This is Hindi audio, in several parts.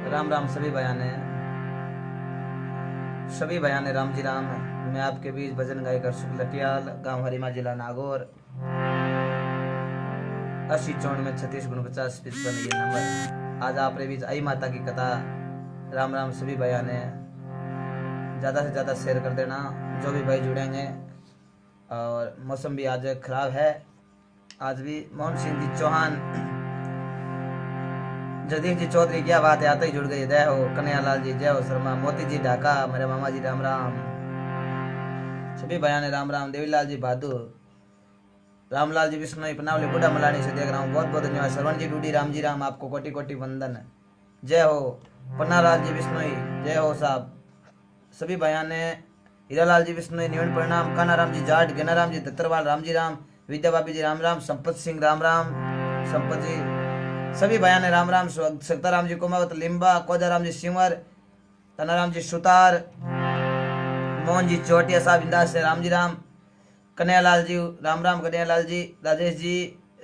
राम राम सभी बयाने राम जी राम। मैं आपके बीच भजन गायकर शुक्ल लटियाल, गांव हरिमा, जिला नागौर। 80 54 में 36 49 55 ये नंबर। आज आपके बीच आई माता की कथा। राम राम सभी बयाने ज़्यादा से ज़्यादा शेयर कर देना जो भी भाई जुड़ेंगे। और मौसम भी आज खराब है। आज भी मोहन सिंह जी चौहान, जगदीश जी चौधरी, क्या बात है, आते ही जुड़ गई। जय हो कन्हैयालाल जी, जय हो शर्मा, मोती जी ढाका, मेरे मामा जी राम राम, सभी बयाने राम राम। देवीलाल जी बहादुर, रामलाल जी विष्णु पनावली बुढ़ा मलानी से देख रहा हूँ, बहुत बहुत धन्यवाद। श्रवण जी डूडी, राम जी राम, आपको कोटि कोटि वंदन। जय हो पन्नालाल जी विष्णु, जय हो साहब। सभी बयाने हीरालाल जी विष्णु, निवन प्रणाम। कानाराम जी जाट, गनाराम जी दत्तरवाल, राम जी राम। विद्या बाबी जी राम राम। संपत सिंह राम राम, संपत जी, सभी बयाने राम राम। सत्ताराम जी कुमावत लिम्बा, कोजाराम जी सिंवर, तनाराम जी सुतार, मोहन जी चौटिया साहब इंदास से राम जी राम। कन्हैयालाल जी राम राम, कन्हैयालाल जी, राजेश जी,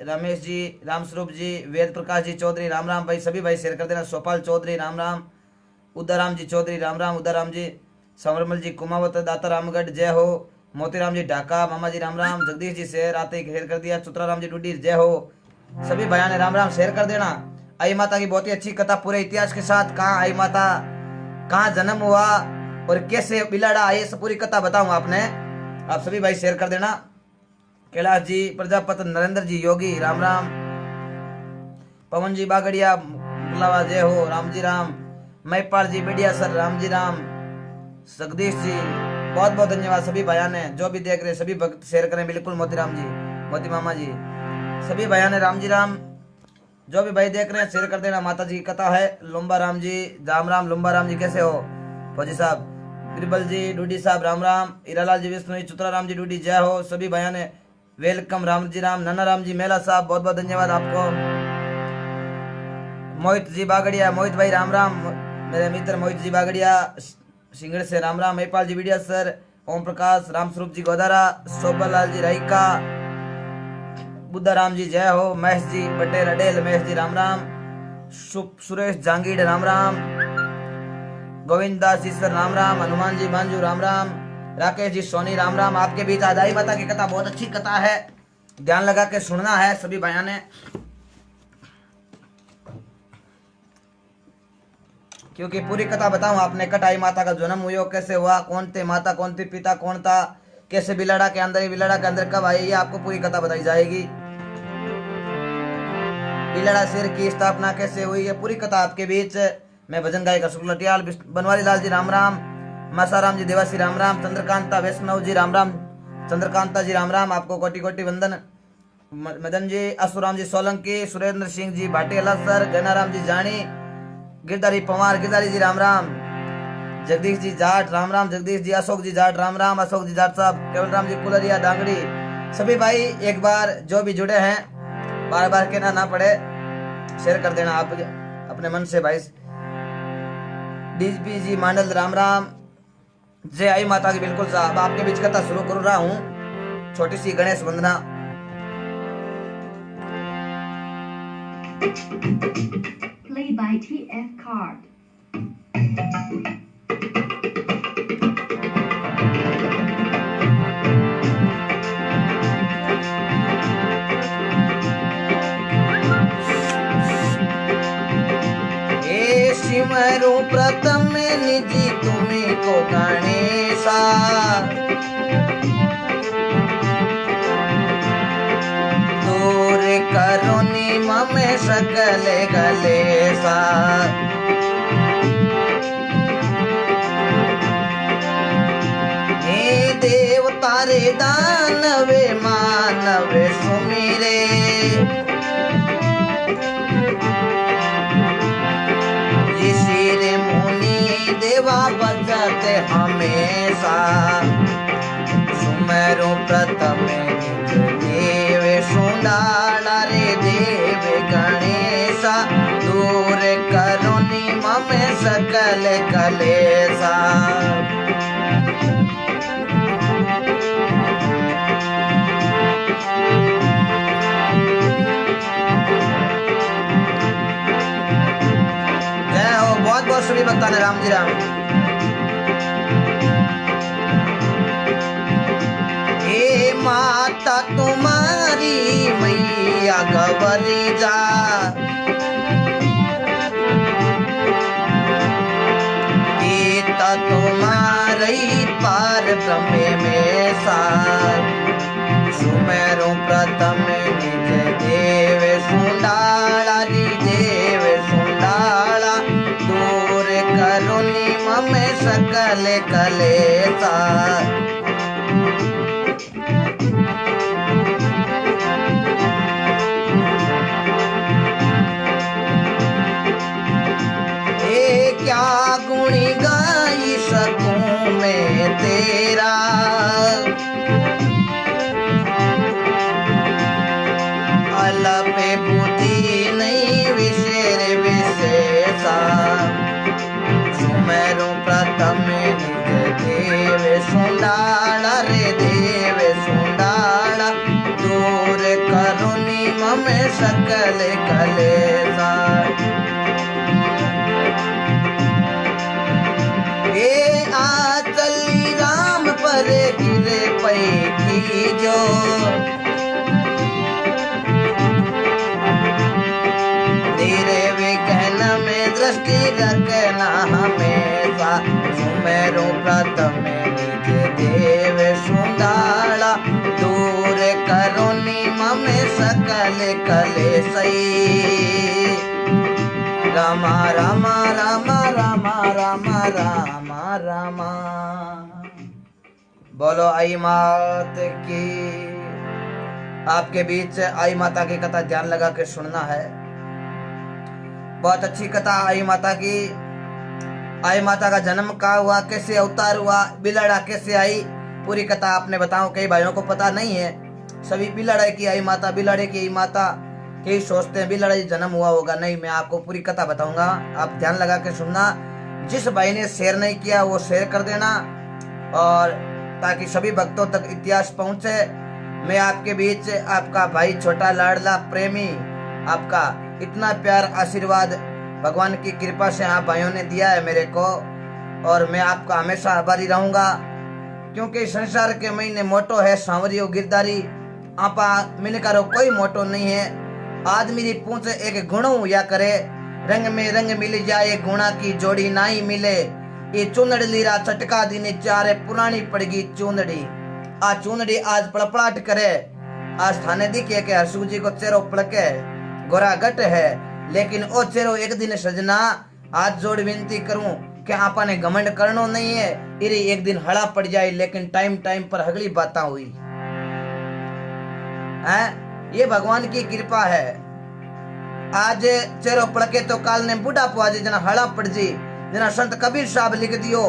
रमेश जी, रामस्वरूप जी, वेद प्रकाश जी चौधरी राम राम। भाई सभी भाई शेयर कर देना। सोपाल चौधरी राम राम, उदाराम जी चौधरी राम राम, उदाराम जी, संवरमल जी कुमावत, दाता रामगढ़, जय हो। मोतीराम जी ढाका, मामा जी राम राम। जगदीश जी शेयर आते ही शेयर कर दिया। चुत्राराम जी डूडी, जय हो। सभी बयाने राम राम शेयर कर देना। आई माता की बहुत ही अच्छी कथा पूरे इतिहास के साथ, कहाँ आई माता, कहाँ जन्म हुआ और कैसे बिलाड़ा आए, सब पूरी कथा बताऊंगा आपने। आप सभी भाई शेयर कर देना। कैलाश जी प्रजापति, नरेंद्र जी योगी राम राम। पवन जी बागड़िया बुलावा, जय हो राम जी राम। महिपाल जी बेडिया सर, राम जी राम। जगदीश जी बहुत बहुत धन्यवाद। सभी बयाने जो भी देख रहे सभी भक्त शेयर करें बिल्कुल। मोतीराम जी, मोती मामा जी, सभी बयाने राम जी राम। जो भी भाई देख रहे हैं शेयर कर देना। माता जी की कथा है। लुम्बा राम जी राम राम। लुम्बा राम जी कैसे हो? फौजी साहब, बिरबल जी डूडी साहब राम राम। हीरालाल जी विष्णु, चुत्रा राम जी डूडी, जय हो। सभी बयाने वेलकम राम जी राम। नन्ना राम जी मेला साहब, बहुत बहुत धन्यवाद आपको। मोहित जी बागड़िया, मोहित भाई राम राम, मेरे मित्र मोहित जी बागड़िया सिंगड़ से राम राम। महिपाल जी वीडिया सर, ओम प्रकाश, रामस्वरूप जी गोदारा, शोभालाल जी राइका, बुद्धाराम जी जय हो। महेश जी पटेल अडेल, महेश जी राम राम। सुरेश जांगीड़ राम राम। गोविंद दास जी सर राम राम। हनुमान जी मांझू राम राम। राकेश जी सोनी राम राम। आपके बीच आज आई माता की कथा, बहुत अच्छी कथा है, ध्यान लगा के सुनना है सभी बयाने, क्योंकि पूरी कथा बताऊं आपने। कट आई माता का जन्म हुआ, कैसे हुआ, कौन थे माता, कौन थे पिता, कौन था, कैसे बिलाड़ा के अंदर कब आई, ये आपको पूरी कथा बताई जाएगी। बिलाड़ा शेर की स्थापना कैसे हुई, ये पूरी कथा आपके बीच। मैं भजन गायक शुक्ल लटियाल, बनवारी लाल जी राम राम। मासाराम जी देवासी राम राम। चंद्रकांता वैष्णव जी राम राम। चंद्रकांता जी राम राम, आपको कोटि कोटि वंदन। मदन जी, असुराम जी सोलंकी, सुरेंद्र सिंह जी भाटियाला सर, गनाराम जी जानी, गिरधारी पवार, गिरधारी जी राम राम। जगदीश जी जाट राम राम, जगदीश जी। अशोक जी जाट राम राम, अशोक जी जाट साहब। केवल राम जी कुलरिया दांगड़ी। सभी भाई एक बार जो भी जुड़े हैं, बार बार कहना ना पड़े, शेयर कर देना आप अपने मन से भाई। डीपी जी मांडल राम राम। जय आई माता की बिल्कुल साहब। आपके बीच कथा शुरू कर रहा हूँ, छोटी सी गणेश वंदना। Play by TF Card. सिमरु प्रथम निधि तुम्हें को गणेशा, दूर करो निम में सकल गलेसा। हे देव तारे दानवे मानवे सुमिरे, देवा बजते हमेशा। सुमेरु प्रथम देव सुंडाला रे देव गणेशा, दूर करो निम में सकल कलेसा। सभी भक्ता ने राम जी राम। हे माता तुम्हारी मैया गवरी जा, गीता तुम्हारी पार ब्रह्म में सार, सुमेरु प्रथम निज देव सुंडाला री देव सुंडाला, दूर करुणी मम सकल कलेसा। ए क्या गुणी गाई सकूं मैं तेरा, अलपे बुद्धि नहीं विशेर विशेषा, सुमेरु प्रथम निज देव सुंडाला रे देव सुंडाला, दूर करुणी मम सकल कलेसा। ए आचली राम पर गिरे पैठी जो, तेरे विघ्न में दृष्टि रखना हमेशा, सुमेरु प्रथम निज देव सुंडाला, दूर करुणी मम सकल कलेसई। रामा रामा रामा रामा रामा रामा रामा। बोलो आई मात की। आपके बीच आई माता की कथा ध्यान लगा के सुनना है। बहुत अच्छी कथा आई माता की। आई माता का जन्म कहाँ हुआ, कैसे अवतार हुआ, बिलड़ा कैसे आई, पूरी कथा आपने बताऊं। कई भाइयों को पता नहीं है, सभी बिलड़े की आई माता, बिलड़े की आई माता, कई सोचते हैं बिलड़ा जन्म हुआ होगा। नहीं, मैं आपको पूरी कथा बताऊंगा, आप ध्यान लगा के सुनना। जिस भाई ने शेयर नहीं किया वो शेयर कर देना, और ताकि सभी भक्तों तक इतिहास पहुंचे। मैं आपके बीच आपका भाई छोटा लाडला प्रेमी, आपका इतना प्यार आशीर्वाद भगवान की कृपा से आप भाइयों ने दिया है मेरे को, और मैं आपका हमेशा आभारी रहूंगा। क्योंकि संसार के महीने मोटो है सांवरियो गिरदारी, आपा मिलकर कोई मोटो नहीं है। आदमी री पूछ एक गुणों या करे, रंग में रंग मिल जाए गुणा की जोड़ी नाही मिले। ये चुनड़ी लीरा चटका दिन चारे पुरानी पड़गी चुनड़ी, आ चुनड़ी आज पड़पड़ाट करे। आज थाने दिखे के हरसू जी को चेहरो पड़के गोरा गट है, लेकिन ओ चेहरो एक दिन सजना हाथ जोड़ विनती करूं कि आपा ने घमंड करनो नहीं है, इरी एक दिन हड़ा पड़ जाए। लेकिन टाइम टाइम पर अगली बातें हुई है, ये भगवान की कृपा है। आज चेहरो पड़के तो काल ने बूढ़ा पुआजे जना हड़ा पड़ जी, जना संत कबीर साहब लिख दियो,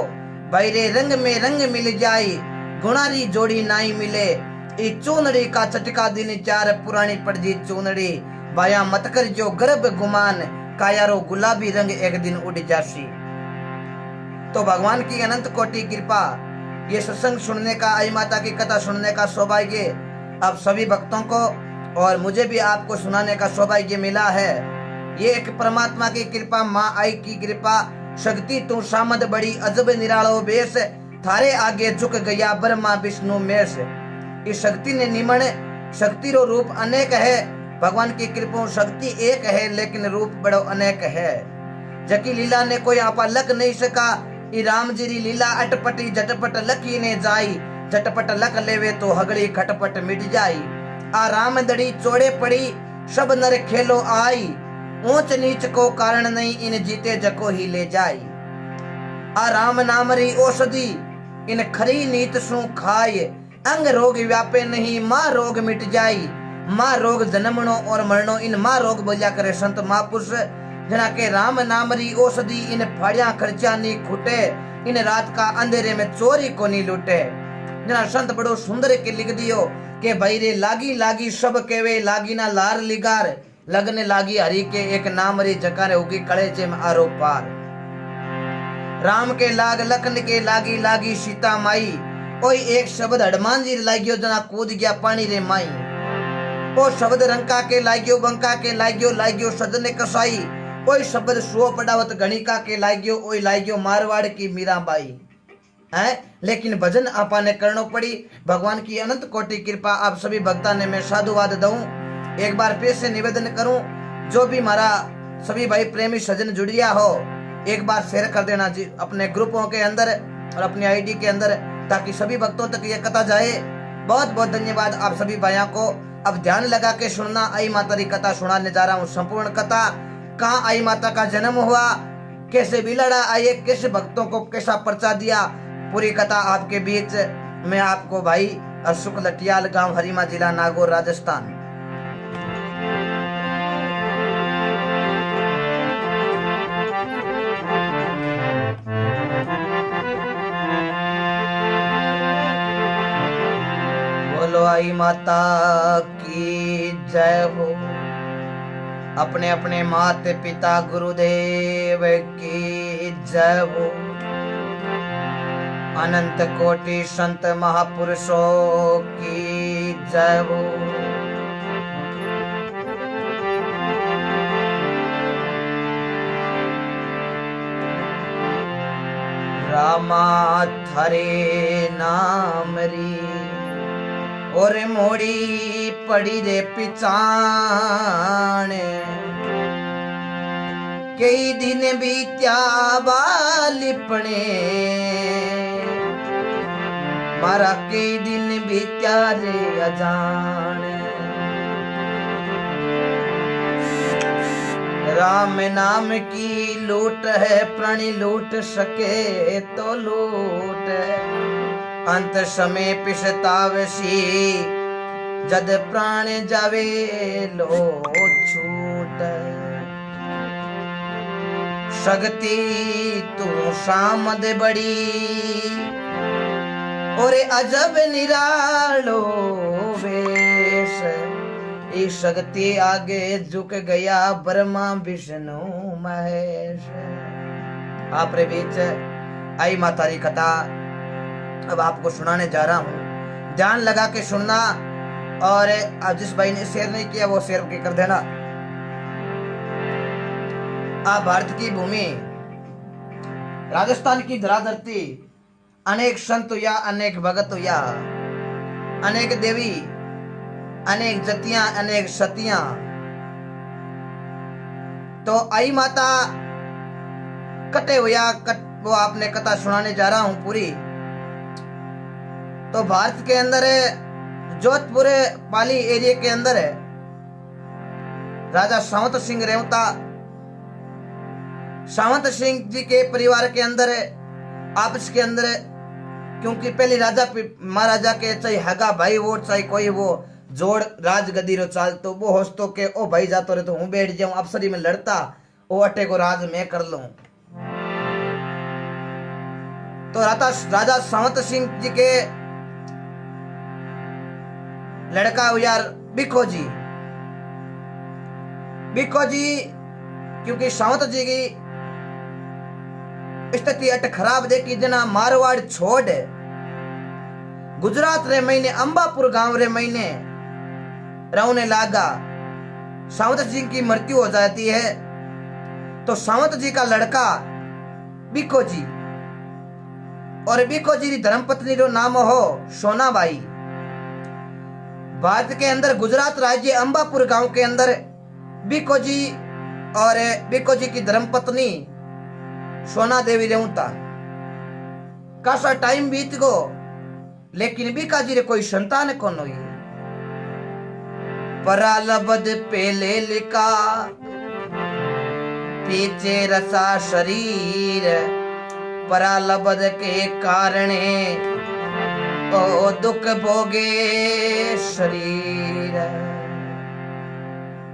भाई रे रंग में रंग मिल जाए गुणारी जोड़ी नाई मिले। ई चूनड़ी का चटका दिन चार पुरानी पड़ जी चूनड़ी, बाया मत कर जो गर्भ गुमान, कायारो गुलाबी रंग एक दिन उड़ जासी। तो भगवान की अनंत कोटि कृपा, ये सत्संग सुनने का, आई माता की कथा सुनने का सौभाग्य अब सभी भक्तों को और मुझे भी आपको सुनाने का सौभाग्य मिला है। ये एक परमात्मा की कृपा, माँ आई की कृपा। शक्ति तू सामद बड़ी अजब निरालो बेस, थारे आगे झुक गया ब्रह्मा विष्णु मेष। इस शक्ति ने निमण, शक्ति रो रूप अनेक है। भगवान की कृपा शक्ति एक है, लेकिन रूप बड़ो अनेक है। जकी लीला ने कोई आपा लख नहीं सका, ई राम जी री लीला अटपटी झटपट लखी ने जाई। झटपट लख लेवे तो हगड़ी खटपट मिट जाई। आ राम दड़ी चोड़े पड़ी, सब नर खेलो आई। ऊंच नीच को कारण नहीं, इन जीते जको ही ले जाई। आ राम नाम री औषधि, इन खरी नीत सु खाए। अंग रोग व्यापे नहीं, माँ रोग मिट जाई। माँ रोग जन्मनो और मरणो, इन माँ रोग बोलिया करे संत महापुरुष। जना के राम नाम री औषधि, इन फाड़िया खर्चा नी खुटे। इन रात का अंधेरे में चोरी को नी लूटे। जना संत बड़ो सुंदर के लिख दियो के भाई रे लागी लागी सब केवे, लागी ना लार लिगार। लगने लागी हरि के एक नाम री जकारे, होगी कलेजे में आरो पार। राम के लाग लखन के लागी लागी सीता माई। कोई एक शब्द हनुमान जी लागियो, जना कूद गया पानी रे माई। ओ शब्द रंका के लागियो, बंका के लागियो, लागियो सजने कसाई। ओई शब्द सुओ पड़ावत गणिका के लाग्यो ओई लाग्यो मारवाड़ की मीराबाई है। लेकिन भजन आपा ने करना पड़ी। भगवान की अनंत कोटि कृपा आप सभी भक्ता ने मैं साधुवाद दूं। एक बार फिर से निवेदन करूं, जो भी हमारा सभी भाई प्रेमी सज्जन जुड़िया हो, एक बार शेयर कर देना जी अपने ग्रुपों के अंदर और अपनी आईडी के अंदर, ताकि सभी भक्तों तक ये कथा जाए। बहुत बहुत धन्यवाद आप सभी भाइयों को। अब ध्यान लगा के सुनना, आई माता की कथा सुनाने जा रहा हूँ। संपूर्ण कथा, कहाँ आई माता का जन्म हुआ, कैसे बिलड़ा आए, कैसे भक्तों को कैसा पर्चा दिया, पूरी कथा आपके बीच में आपको भाई अशोक लटियाल, गांव हरिमा, जिला नागौर, राजस्थान। बोलो आई माता की जय हो। अपने अपने माते पिता गुरुदेव की जय हो। अनंत कोटि संत महापुरुषों की जय हो। रामा थारे नाम री और मोड़ी पड़ी रे पिछाण, कई दिन बीत्या बालिपने, मारा कई दिन बीत्या रे अजान। राम नाम की लूट है, प्राणी लूट सके तो लूट, अंत समय पिछतावसी, जद प्राण जावे लो छूट। शक्ति तू शामद बड़ी और अजब निरालो वेश, इस शक्ति आगे झुक गया ब्रह्मा विष्णु महेश। आपरे बीच आई माता की कथा अब आपको सुनाने जा रहा हूँ। ध्यान लगा के सुनना, और अब जिस भाई ने शेयर नहीं किया वो शेयर के कर देना। आ भारत की भूमि, राजस्थान की धराधरती, अनेक संत हुआ, अनेक भगत हुआ, अनेक देवी, अनेक जतियां, अनेक सतियां। तो आई माता कटे हुआ वो आपने कथा सुनाने जा रहा हूं पूरी। तो भारत के अंदर जोधपुर पाली एरिया के अंदर है राजा सावंत सिंह रेवता। सावंत सिंह जी के परिवार के अंदर आपस के अंदर, क्योंकि पहले राजा महाराजा के चाहे हगा भाई वो चाहे कोई वो जोड़ राजगदी रो चाल, तो वो होस्तो के ओ भाई जातो रे तो हूं बैठ जाऊं, अफसरी में लड़ता, ओ अटे को राज मैं कर लूं। तो राजा सावंत सिंह जी के लड़का यार बिको जी। बिको जी क्योंकि सावंत जी की स्थिति अट खराब देखी, जना मारवाड़ छोड़ गुजरात रे महीने अंबापुर गांव रे महीने रहने लागा। सावंत जी की मृत्यु हो जाती है। तो सावंत जी का लड़का बिको जी, और बिको जी की धर्मपत्नी रो नाम हो सोनाबाई। भारत के अंदर गुजरात राज्य अंबापुर गांव के अंदर बिको जी और बिको जी की धर्मपत्नी सोना देवी रेवता। कासा टाइम बीत गो, लेकिन बिका जी रे कोई संतान कौन हुई। परालबद पेले लिका पीछे रसा शरीर, परालबद के कारणे ओ दुख भोगे शरीर।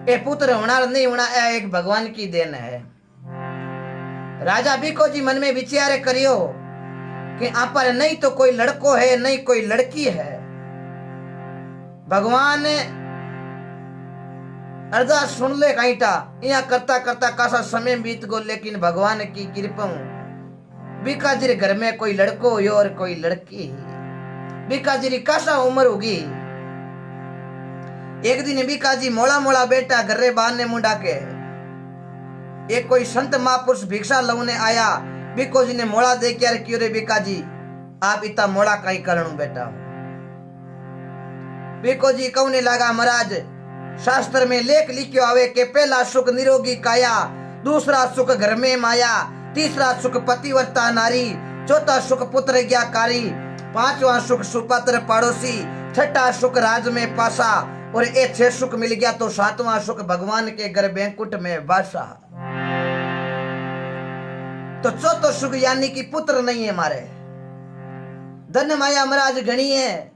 ए पुत्र होना नहीं होना एक भगवान की देन है। राजा बिको जी मन में विचार करियो कि आप पर नहीं तो कोई लड़को है नहीं कोई लड़की है। भगवान अरदास सुन ले काईटा, यहाँ करता करता कासा समय बीत गो, लेकिन भगवान की कृपा बिका जी घर में कोई लड़को हो और कोई लड़की। बिका जी कासा उम्र होगी। एक दिन बिका जी मोड़ा मोड़ा बेटा घरे बाहर ने मुंडा के एक कोई संत महापुरुष भिक्षा लवने आया, बीको जी ने मोड़ा दे के क्यों रे बीका जी आप इतना मोड़ा कई करणु बेटा। बीको जी कहने लगा महाराज शास्त्र में लेख लिखियो आवे के पहला सुख निरोगी काया, दूसरा सुख घर में माया, तीसरा सुख पतिव्रता नारी, चौथा सुख पुत्र ज्ञाकारी, पांचवा सुख सुपात्र पड़ोसी, छठा सुख राज में पासा, और ये 6 सुख मिल गया तो 7वां सुख भगवान के घर बैंकुट में बासा। तो चौथा सुख यानी कि पुत्र नहीं है हमारे। धन माया महाराज घनी है,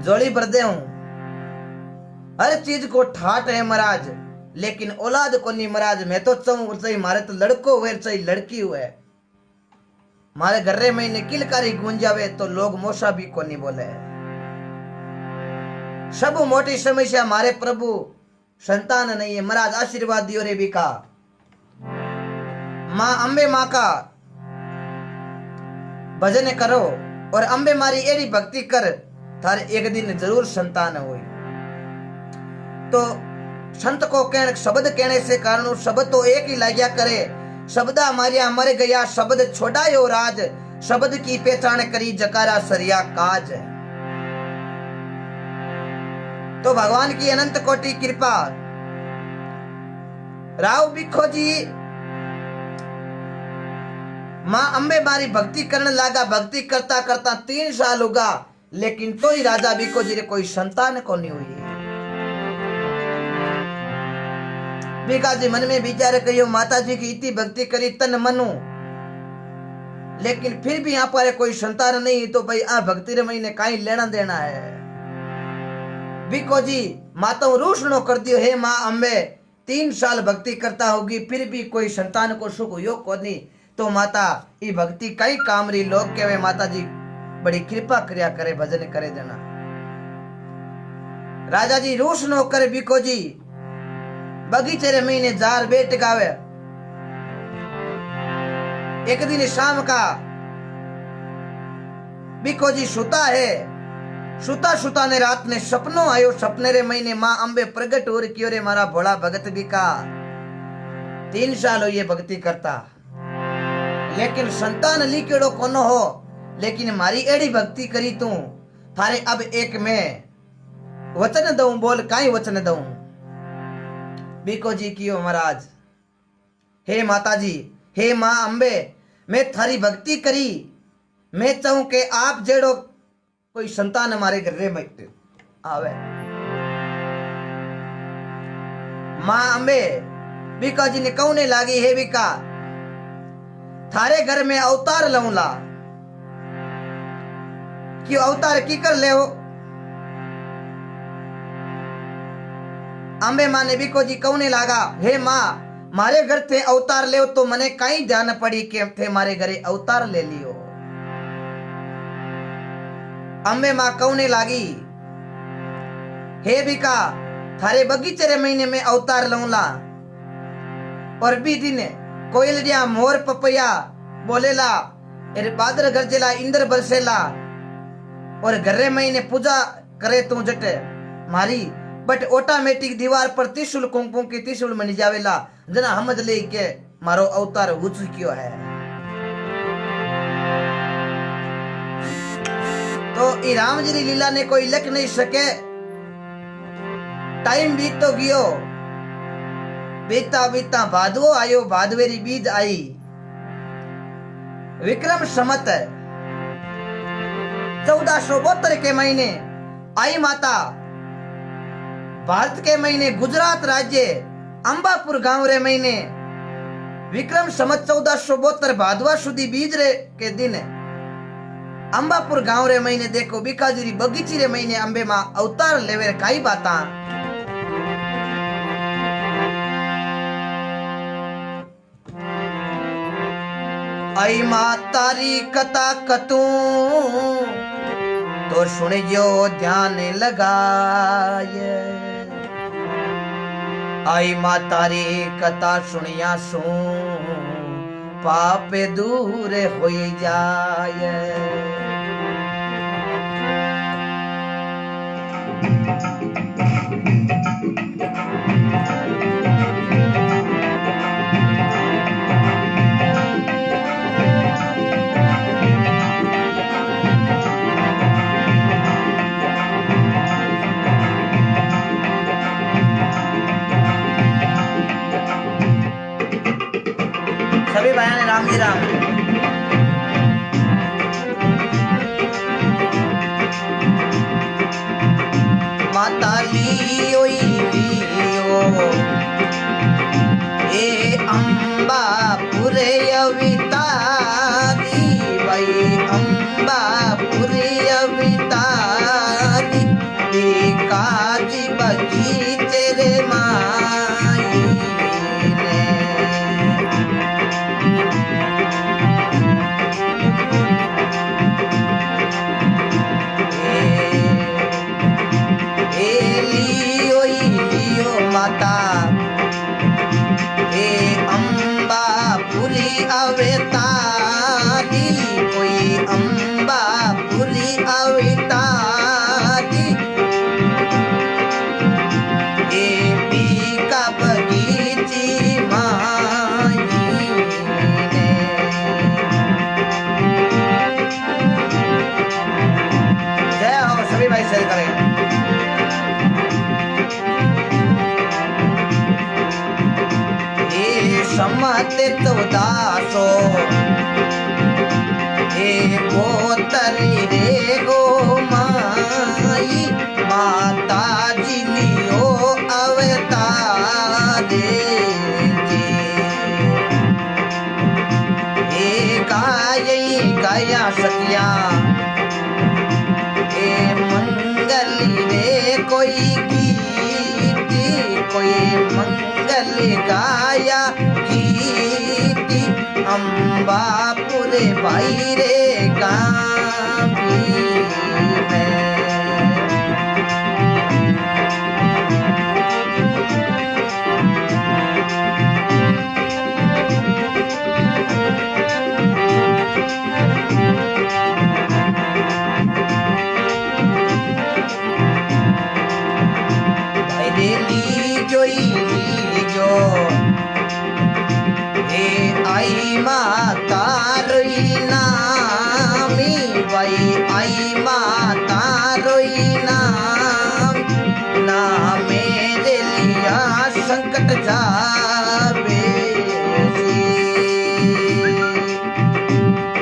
जोड़ी भर दे हूं, हर चीज को ठाट है महाराज, लेकिन औलाद को नहीं महाराज। मैं तो चाहूं चाहे मारे तो लड़को हुए चाहे लड़की हुए, मारे घर्रे में ने किलकारी गूंजावे तो लोग मोशा भी को नहीं बोले। सब मोटी समस्या मारे प्रभु संतान नहीं है महाराज। आशीर्वाद दियो रे बीका, मां अंबे मां का भजन करो और अंबे मारी एड़ी भक्ति कर, थारे एक दिन जरूर संतान हुई। तो संत को कहने शब्द कहने से कारण शब्द तो एक ही लाग्या करे, शब्दा मारिया मर गया शब्द छोड़ायो राज, शब्द की पहचान करी जकारा सरिया काज। तो भगवान की अनंत कोटि कृपा। राव बिखो जी मां अंबे मारी भक्ति करने लगा, भक्ति करता करता 3 साल होगा, लेकिन तो ही राजा बिखो जी रे कोई संतान को नहीं हुई। बीका जी मन में विचार करियो माता जी की इतनी भक्ति करी तन मनु, लेकिन फिर भी यहाँ पर कोई संतान नहीं, तो भाई आ भक्ति रे महीने कहीं लेना देना है। बीको जी माता रूषणो कर दियो, हे माँ अम्बे 3 साल भक्ति करता होगी फिर भी कोई संतान को सुख योग को नहीं, तो माता ये भक्ति कई काम री। लोग कहवे माता जी बड़ी कृपा क्रिया करे, भजन करे देना। राजा जी रूषणो करे बीको जी बगीचे रे महीने जार बेट गावे। एक दिन शाम का बीको जी सुता है, सुता सुता ने रात ने सपनों आयो, सपने रे महीने मां अंबे प्रगट हो रही रे मारा भोला भगत बीका 3 साल हो ये भक्ति करता, लेकिन संतान लिखेड़ो कोनो हो, लेकिन मारी एड़ी भक्ति करी तू थारे अब एक में वचन दऊं, बोल काई वचन दऊं। बीको जी कियो महाराज, हे माता जी, हे मां अंबे, मैं थारी भक्ति करी, मैं चाहूं कि आप जेड़ो कोई संतान हमारे घर में आवे। मां अंबे बीका जी ने कहने लागी, हे बीका थारे घर में अवतार लऊला। क्यों अवतार की कर ले हो? अंबे मां ने बीको जी कहने लगा, हे मां मारे घर थे अवतार ले तो मने कहीं ध्यान पड़ी के थे मारे घरे अवतार ले लियो। अंबे मां कहने लागी, हे बीका थारे बगीचे रे महीने में अवतार लऊला, और भी दिन कोयलिया मोर पपैया बोलेला, अरे बादर गरजेला इंद्र बरसेला, और घरे महीने पूजा करे तू जटे मारी, बट ऑटोमेटिक दीवार पर त्रिशूल कुंकुम की त्रिशूल बन जावेला, जना हमज ले के मारो अवतार हो चुकियो है। तो ई राम जी लीला ने कोई लिख नहीं सके। टाइम बीत तो गयो, बीता बीता भादवो आयो, भादवेरी बीज आई, विक्रम संवत 1472 के महीने आई माता भारत के महीने गुजरात राज्य अंबापुर गांव रे महीने विक्रम संवत 1472 भादवा सुधी बीज रे के दिन अंबापुर गांव रे महीने देखो बीकाजीरी बगीची रे महीने अंबे मां अवतार लेवे काई बाता। आई मां तारी कथा कतू तो सुनियो ध्यान लगाए, आई मां तारी कथा सुनिया सू पाप दूर हो जाए। सभी भाइयों ने राम जी राम। माता लियो ए अम्बा पुरे अवितारी भाई अम्बा पुरे अवितारी काजी बगीचे रे माई ने लियो माता ए अम्बा पुरी अवतारी कोई अम्बा पुरी अवतारी ए पीका बगीची माई ने जय हो सभी भाई शेयर करें। समते तो दासो ए पोतरी रे गो माई माता जी लियो अवतारे ए गाया सखिया ए मंगली रे कोई गीती कोई मंगल गाया गीती अम्बा पुरे भाई रे गावी में जो ए आई माता रोई नामी भाई आई माता रोई नाम ना मेरे लिया संकट जावे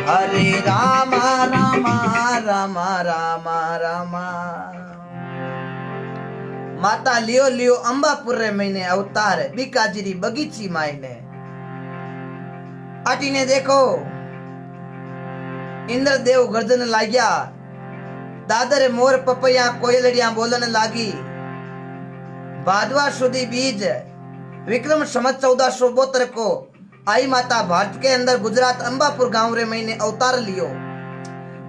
हरे रामा रामा रामा रामा रामा। माता लियो लियो अंबापुर रे महीने अवतार बीकाजीरी बगीची मायने आटी ने देखो इंद्रदेव गर्जन लाग्या दादर मोर पपैया कोयलड़िया बोलन लागी भादवा सुधी बीज विक्रम संवत 1472 को आई माता भारत के अंदर गुजरात अंबापुर गांव रे महीने अवतार लियो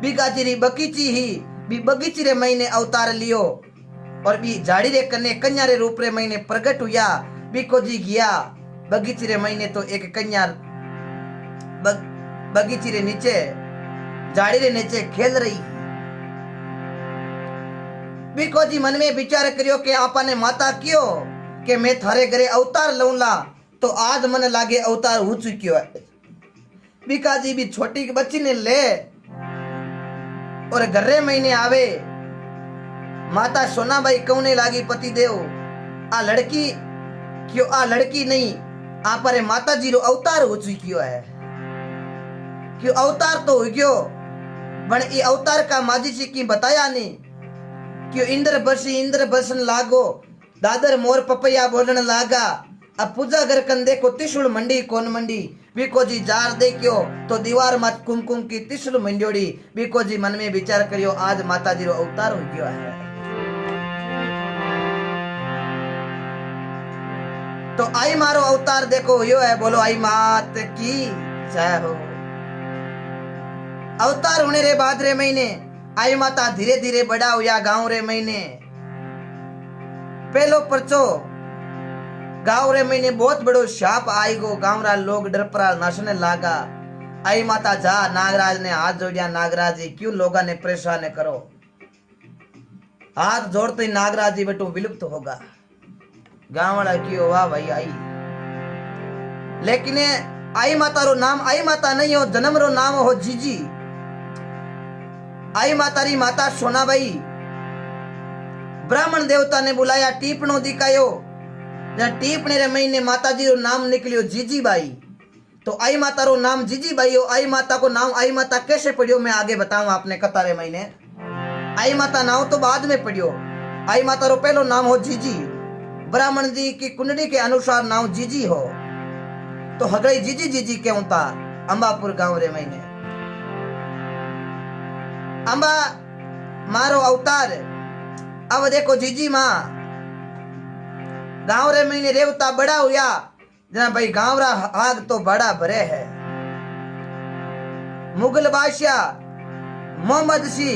बीकाजीरी बगीची ही बी बगीची रे महीने अवतार लियो और बी झाड़ी रे कन्या कन्या रे रूप रे महीने प्रकट हुआ बीको जी गया बगीची रे महीने तो एक कन्या बगीची रे नीचे झाड़ी रे नीचे खेल रही बीको जी मन में विचार करियो कि आपा ने माता क्यों कि मैं थारे घरे अवतार लऊला तो आज मन लागे अवतार हो चुक्यो है। बीका जी भी छोटी बच्ची ने ले और घरे महीने आवे माता सोनाबाई कहने लागी पति देव आ लड़की क्यों आ लड़की नहीं आ पर माता जी रो अवतार हो चुकियो है क्यों अवतार तो हो गयो बन ई अवतार का माजी जी की बताया नहीं क्यों इंद्र बसन लागो दादर मोर पपैया बोलन लागा अब पूजा घर कन देखो त्रिशूल मंडी कौन मंडी बीको जी जार देखियो तो दीवार मत कुमकुम की त्रिशूल मंडोड़ी बीको जी मन में विचार करियो आज माता जी रो अवतार हो गयो है। तो आई मारो अवतार देखो यो है बोलो आई मात की जय हो। अवतार होने रे बाद रे महीने आई माता धीरे धीरे बड़ा हुआ गांव रे महीने पहलो परचो गांव रे महीने बहुत बड़ो शाप आई गो गांव रा लोग डर परा नाचने लागा आई माता जा नागराज ने हाथ जोड़िया नागराज जी क्यों लोगा ने परेशान करो हाथ जोड़ते ही नागराज जी बेटो विलुप्त होगा गांव वाला क्यों वाह भाई आई लेकिन आई माता रो नाम आई माता नहीं हो जन्म रो नाम हो जीजी आई माता री माता सोनाबाई ब्राह्मण देवता ने बुलाया टीपणो दिखायो जब टीपने रे महीने माता जी रो नाम निकलियो जीजी बाई तो आई माता रो नाम जीजी भाई हो। आई माता को नाम आई माता कैसे पढ़ियो मैं आगे बताऊं आपने कतारे महीने। आई माता नाम तो बाद में पढ़ियो। आई माता रो पहलो नाम हो जीजी। ब्राह्मण जी की कुंडली के अनुसार नाम जीजी हो तो हगई जीजी जीजी क्यों था अंबापुर गांव रे महीने। अंबा मारो अवतार। अब देखो जीजी माँ गांव रे महीने रेवता बड़ा हुआ जना भाई गांव रा आग तो बड़ा भरे है। मुगल बादशाह मोहम्मद सी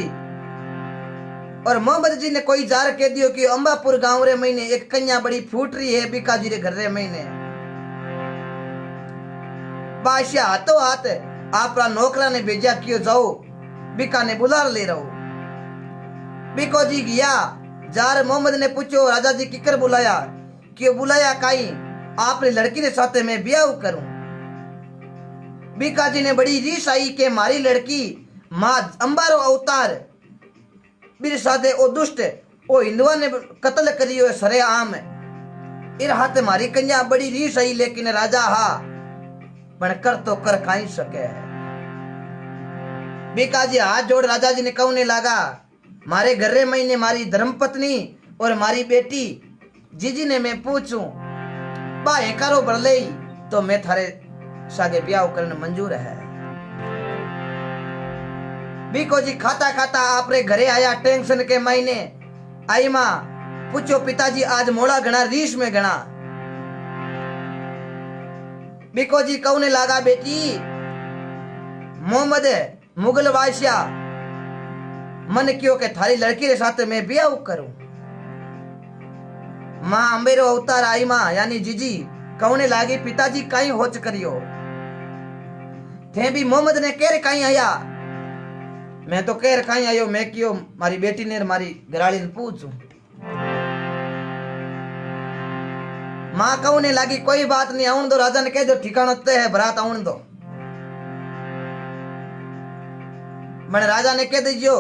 और मोहम्मद जी ने कोई जार कह दियो कि अंबापुर गांव रे महीने एक कन्या बड़ी फूट रही है बीकाजी रे घर रे महीने। बादशाह हाथों हाथ आपरा नौकरा ने भेजा क्यों जाओ बीका ने बुला ले रहो। बीको जी गया जार मोहम्मद ने पूछो राजा जी किकर बुलाया क्यों बुलाया काई आपने लड़की के साथ मैं ब्याह करूं। बीका जी ने बड़ी रीस आई के मारी लड़की मां अंबारो अवतार मेरे साथे ओ दुष्ट ओ हिंदुआ ने कत्ल करियो सरे आम इन हाथ मारी कन्या बड़ी रीस आई लेकिन राजा हा पण कर तो कर काई सके। बीका जी हाथ जोड़ राजा जी ने कहने लगा मारे घर रे महीने मारी धर्मपत्नी और मारी बेटी जीजी ने मैं पूछूं बा करो बरले तो मैं थारे सागे ब्याह करने मंजूर है। बीको जी खाता खाता आपरे घरे आया टेंशन के महीने। आई मां पूछो पिताजी आज मोड़ा घना रीस में घना। बीको जी कहने लगा बेटी मोहम्मद मुगल बादशाह मन क्यों के थारी लड़की के साथ मैं ब्याह करूं। मां अंबेरो अवतार आई मां यानी जीजी कहने लागी पिताजी कहीं होच करियो थे भी मोहम्मद ने केर कहीं आया मैं तो केर कहीं आयो मैं क्यों मारी बेटी ने मारी घराली ने पूछूं। मां कहने लागी कोई बात नहीं आउन दो राजा ने कह दो ठिकाना तय है बरात आउन दो। मैंने राजा ने कह दीजियो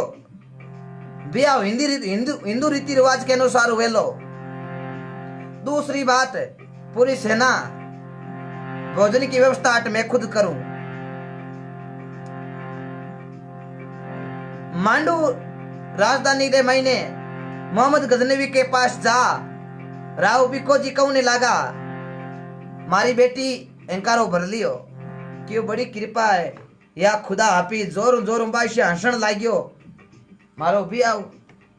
ब्याह हिंदू रीति रिवाज के अनुसार हुए लो। दूसरी बात पूरी सेना भोजन की व्यवस्था मैं खुद करूं। मांडू राजधानी रे महीने मोहम्मद गजनवी के पास जा राव बिको जी कहने लगा मारी बेटी इंकारो भर लियो क्यों बड़ी कृपा है या खुदा हाफिज जोर जोर बादशाह हंसण लाग्यो मारो ब्याह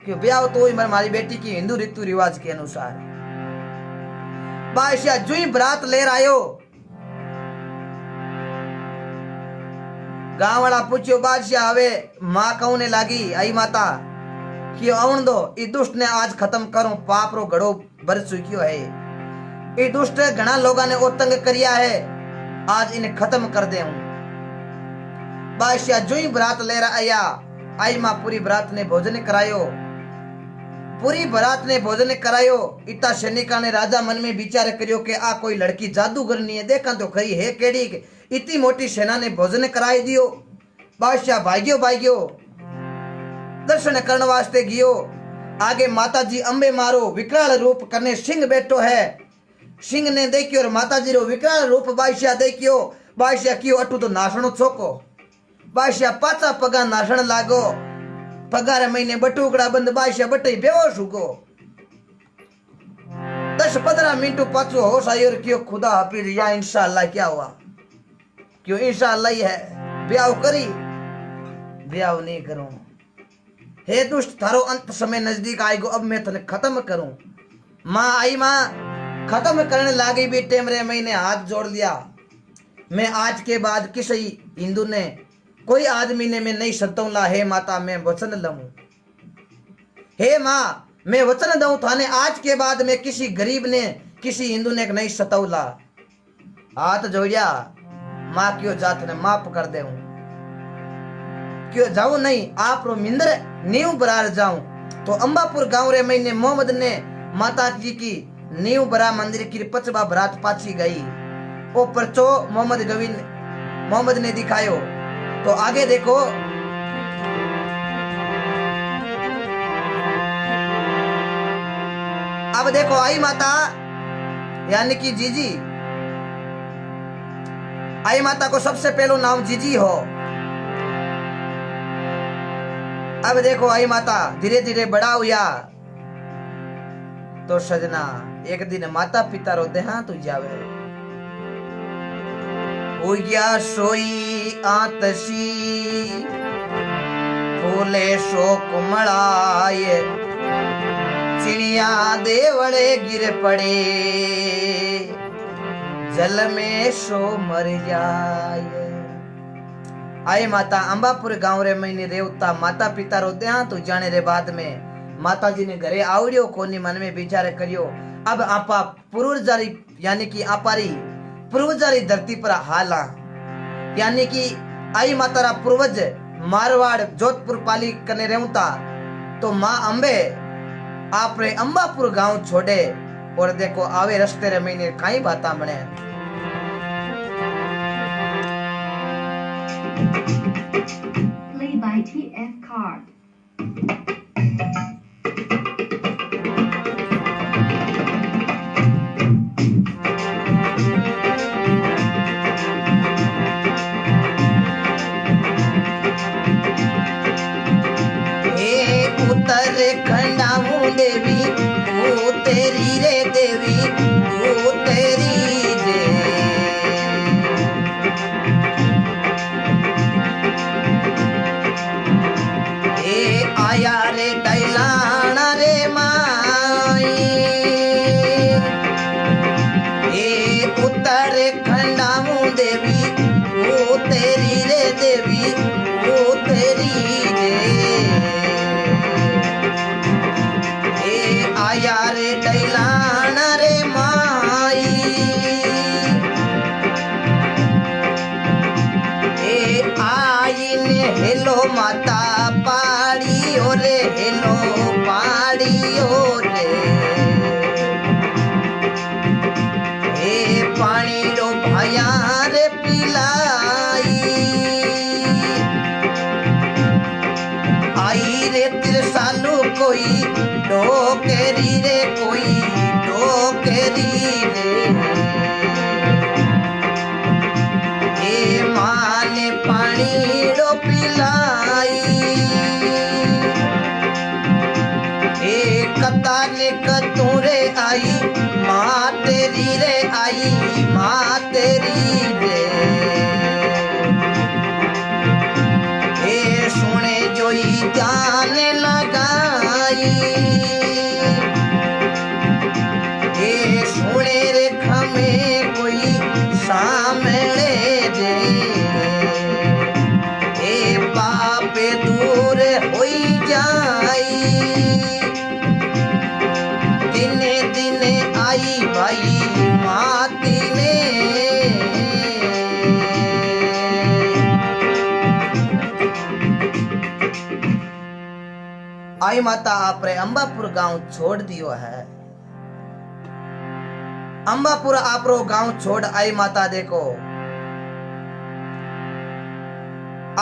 क्यों ब्याह तो ही मारी बेटी की हिंदू रीति रिवाज के अनुसार। बादशाह जुई बरात ले आयो गांव वाला पूछो बादशाह हवे मां कहने लागी आई माता क्यों आउन दो ई दुष्ट ने आज खत्म करूं पाप रो घड़ो भर चुकियो है। ई दुष्ट घना लोगा ने तंग करिया है आज इन्हें खत्म कर दे। बादशाह जुई बरात ले आया आई मां पूरी बरात ने भोजन करायो। पूरी बरात ने भोजन करायो। इतना सैनिका ने राजा मन में विचार करियो कि आ कोई लड़की जादूगरनी है देखा तो खरी है केड़ी इतनी मोटी सेना ने भोजन कराई दियो। बादशाह भाग्यो भाग्यो दर्शन करने वास्ते गियो। आगे माता जी अंबे मारो विकराल रूप करने सिंह बैठो है। सिंह ने देखियो और माता जी रो विकराल रूप बादशाह देखियो। बादशाह कियो अटू तो नासणो छोको। बादशाह पाचा पगा नासण लागो। पगार महीने बटुकड़ा बंद बादशाह बटे बेहोश हुगो। 10-15 मिनट पाछो होश आयो और क्यों खुदा हाफिज या इंशाअल्लाह क्या हुआ क्यों इंशाअल्लाह ही है ब्याह करी ब्याह नहीं करूं। हे दुष्ट थारो अंत समय नजदीक आएगो अब मैं तने खत्म करूं। मां आई मां खत्म करने लागी बेटे मेरे महीने हाथ जोड़ लिया। मैं आज के बाद किसी हिंदू ने कोई आदमी ने मैं नहीं सताऊंगा। हे माता मैं वचन लूं। हे मां मैं वचन दूं थाने आज के बाद मैं किसी गरीब ने किसी हिंदू ने नहीं सताऊंगा। हाथ जोड़िया मां क्यों जात ने माफ कर दे क्यों जाऊं नहीं आप रो मिंदर नींव बरार जाऊं। तो अंबापुर गांव रे महीने मोहम्मद ने माता जी की नींव बरा मंदिर की 50 बरात पाची गई। वो परचो मोहम्मद ने दिखायो। तो आगे देखो अब देखो आई माता यानी कि जीजी आई माता को सबसे पहलो नाम जीजी हो। अब देखो आई माता धीरे धीरे बड़ा हुआ तो सजना एक दिन माता पिता रो देहांत हो जावे। हो गया सोई आतशी फूले शो कुमड़ाए चिड़िया देवड़े गिर पड़े जल में शो मर जाए। आई माता अंबापुर गांव रे महीने रेवता माता पिता रो देहांत हो जाने रे बाद में माता जी ने घरे आवड़ियो कोनी मन में विचार करियो अब आपा पूर्वजारी यानी कि आपारी पूर्वजारी धरती पर हाला यानी कि आई माता रा पूर्वज मारवाड़ जोधपुर पाली कने रेवता तो माँ अम्बे आपरे अंबापुर गांव छोड़े और देखो आवे रस्ते रे महीने कई बाता बने। Play by TF Card. खंडाऊ देवी ओ तेरी रे देवी ओ तेरी रे ए आया रे दैलाना रे माई ए उत्तर खंडाऊ देवी ओ तेरी रे देवी ओ तेरी रे आया रे दैलाना रे माई ए आई ने हेलो माता पाड़ी ओ रे हेलो पाड़ी ओ रे ए पानी रो भया रे पिलाई आई रे तिरसालू कोई डोकेरी रे कोई डोकेरी रे ए माँ ने पानी डो पिलाई ए कता ने कतूरे आई माँ तेरी रे आई माँ तेरी रे ए सुने जोई ध्यान लगाई ए सुने रे खमे कोई सामने दे ए पाप दूर होई जाई दिने दिने आई भाई माती ने आई माता आपरे अंबापुर गांव छोड़ दियो है। अंबापुर आपरो गांव छोड़ आई माता देखो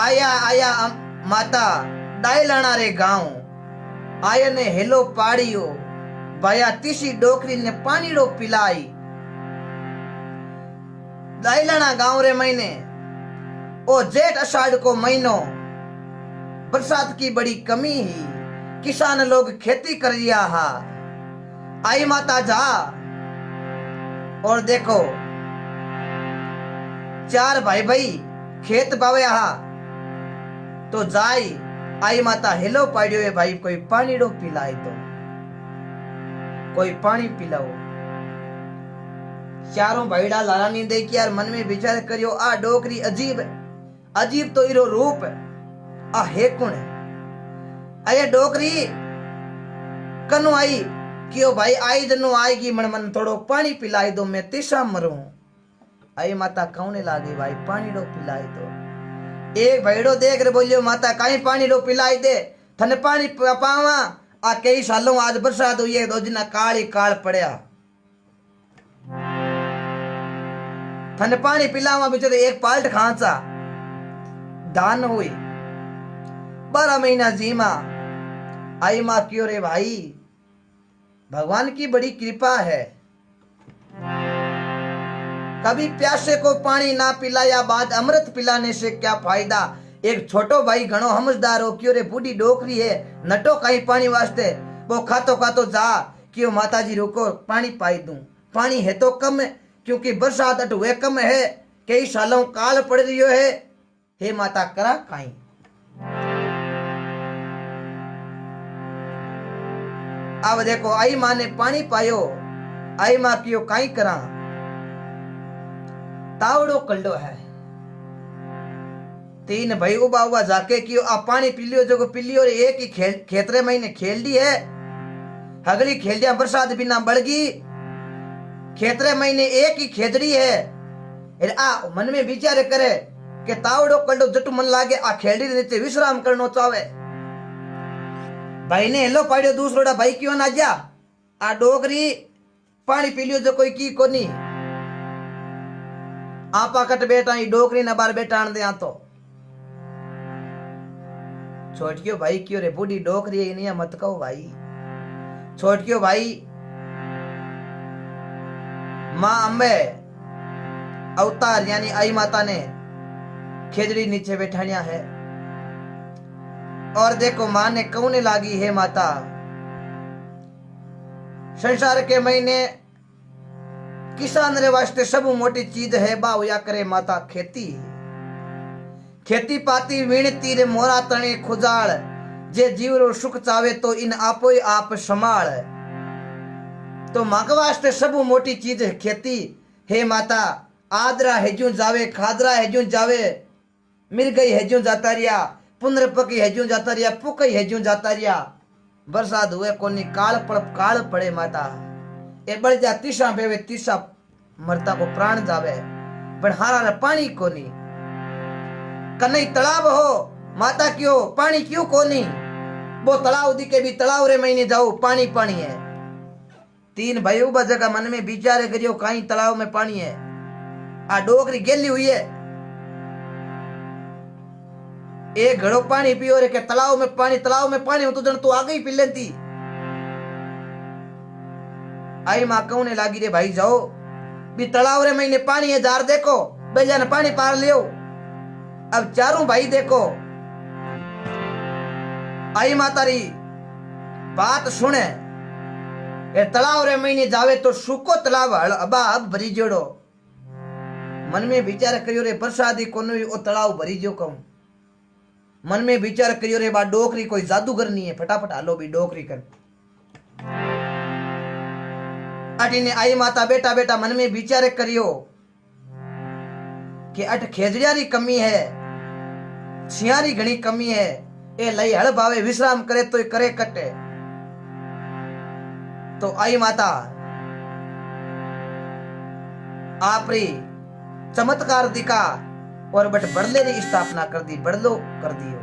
आया आया माता दाइलाना रे गांव आया ने हेलो पाड़ियो भाया तीसी डोकरी ने पानी रो पिलाई। दाइलाना गांव रे महीने ओ जेठ अषाढ़ को महीनो बरसात की बड़ी कमी ही किसान लोग खेती कर रिया हा। आई माता जा और देखो चार भाई भाई खेत बावे हा तो जाई आई माता हेलो पाड़ियो है भाई कोई पानी रो पिलाई तो कोई पानी पिलाओ। चारों भाईड़ा लाला नी देखी यार मन में विचार करियो आ डोकरी अजीब अजीब तो इरो रूप आ है कौन है अये डोकरी कनु आई क्यों भाई आई जनु आएगी मन मन थोड़ो पानी पिलाई दो मैं तिशा मरूं। आई माता कौने लागे भाई पानी रो पिलाई दो। एक भाईड़ो देख रे बोलियो माता कहीं पानी रो पिलाई दे थने पानी पावा आ कई सालों आज बरसात हुई है दो दिन काली काल पड़या थने पानी पिलावा बेचारे एक पाल्ट खांचा दान हुई 12 महीना जीमा। आई माँ क्यों रे भाई भगवान की बड़ी कृपा है कभी प्यासे को पानी ना पिलाया बाद अमृत पिलाने से क्या फायदा। एक छोटो भाई घणो समझदार हो क्यों रे बूढ़ी डोकरी है नटो कहीं पानी वास्ते वो खातो खातो जा क्यों माता जी रुको पानी पाई दूं। पानी है तो कम क्योंकि बरसात अट हुए कम है कई सालों काल पड़ रही है हे माता करा काई। अब देखो आई माँ ने पानी पायो आई माँ क्यों काई करा। तावड़ो कल्डो है तीन भाई उबा उबा जाके क्यों आ पानी पी लियो जो पी लियो एक ही खेतरे महीने खेल दी है अगली खेल दिया बरसात बिना बढ़गी खेतरे महीने एक ही खेतड़ी है आ मन में विचार करे कि तावड़ो कल्डो जट मन लागे आ खेलड़ी नीचे विश्राम करनो चाहे। भाई ने हेलो पाड़ियो दूसरोड़ा भाई क्यों ना जा आ डोगरी पानी पी लियो जो कोई की कोनी आपा कट बेटा ही डोगरी ना बार बेटा आन दे तो छोटकियो भाई क्यों रे बूढ़ी डोकरी नहीं मत कहो भाई छोटकियो भाई माँ अम्बे अवतार यानी आई माता ने खेजड़ी नीचे बैठानिया है और देखो माँ ने कौने लागी है माता संसार के महीने किसान रे वास्ते सब मोटी चीज है बावया करे माता खेती खेती पाती वीणती रे मोरा तणे खुजाल जे जीव रो सुख चावे तो इन आपो ही आप संभाल। तो माँ के वास्ते सब मोटी चीज है खेती हे माता आदरा हेजू जावे खादरा हेजू जावे मिर्गई हेजू जाता रिया पुनर्पकी हेजू जाता रिया पुकई हेजू जाता रिया बरसात हुए कोनी काल पड़े माता ए बढ़ जा तीसा बेवे तीसा मरता को प्राण जावे पर हारा रे पानी कोनी कन्हई तालाब हो माता क्यों पानी क्यों कोनी वो तालाब दिखे भी तालाब रे महीने जाओ पानी पानी है। तीन भाई उबा जगह मन में विचार करियो कहीं तालाब में पानी है आ डोकरी गेली हुई है एक घड़ो पानी पियो रे के तालाब में पानी हो तो जन तू आ गई पी लेती। आई माँ कहने लागी रे भाई जाओ भी तालाब रे महीने पानी है जार देखो बेजा ने पानी पार लियो। अब चारों भाई देखो आई मातारी बात सुने ये तालाब रे महीने जावे तो सूको तालाब अबा अब भरी जोड़ो मन में विचार करियो रे प्रसादी कोई ओ तालाब भरी जो कहूं मन में विचार करियो रे बा डोकरी कोई जादूगर नहीं है फटाफट हालो भी डोकरी कर अटीने आई माता बेटा बेटा मन में विचार करियो कि अट खेजड़िया री कमी है छियारी घणी कमी है ए लई हड़ भावे विश्राम करे तो करे कटे। तो आई माता आपरी चमत्कार दिखा और बट बड़ले री स्थापना कर दी बड़लो कर दियो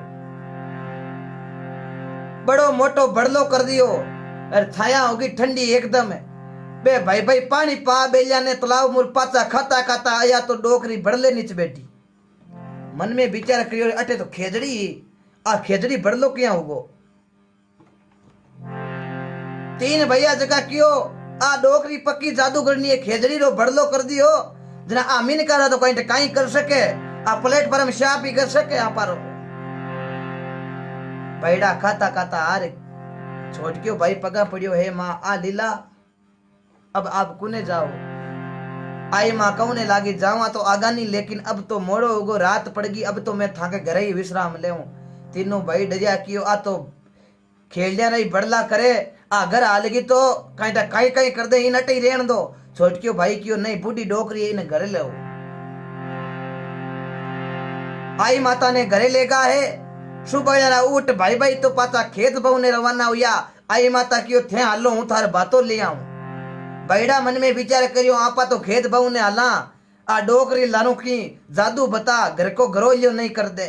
बड़ो मोटो बड़लो कर दियो और छाया होगी ठंडी एकदम बे भाई भाई पानी पा बेलिया ने तालाब मुर पाचा खाता खाता आया तो डोकरी बड़ले नीचे बैठी मन में विचार करियो अटे तो खेजड़ी आ खेजड़ी बड़लो क्या होगो। तीन भैया जगह क्यों आ डोकरी पक्की जादूगरनी है खेजड़ी रो बड़लो कर दियो जना आमीन करा तो कहीं कहीं कर सके आ प्लेटफॉर्म शाप ही कर सके आ पारो पैड़ा खाता खाता आरे छोड़ क्यों भाई पगा पड़ियो है माँ आ लीला अब आप कुने जाओ। आई माँ कहने लागी जावा तो आगा नहीं लेकिन अब तो मोड़ो होगो रात पड़गी अब तो मैं थाके घर ही विश्राम ले। तीनों भाई डरिया कियो आ तो खेलिया नहीं बड़ला करे आ घर आ लगी तो कहीं कहीं कर दे इन अटे ही रहन दो छोटकियो भाई क्यों नहीं बूढ़ी डोकरी इन घर ले। आई माता ने घरे लेगा है सुबह उठ भाई भाई तो पाता खेत बहु ने रवाना हुआ। आई माता क्यों थे हालो हूं थार बातों ले आऊं बैड़ा मन में विचार करियो आपा तो खेत बहु ने हाला आ डोकरी लानू की जादू बता घर को घरो लियो नहीं कर दे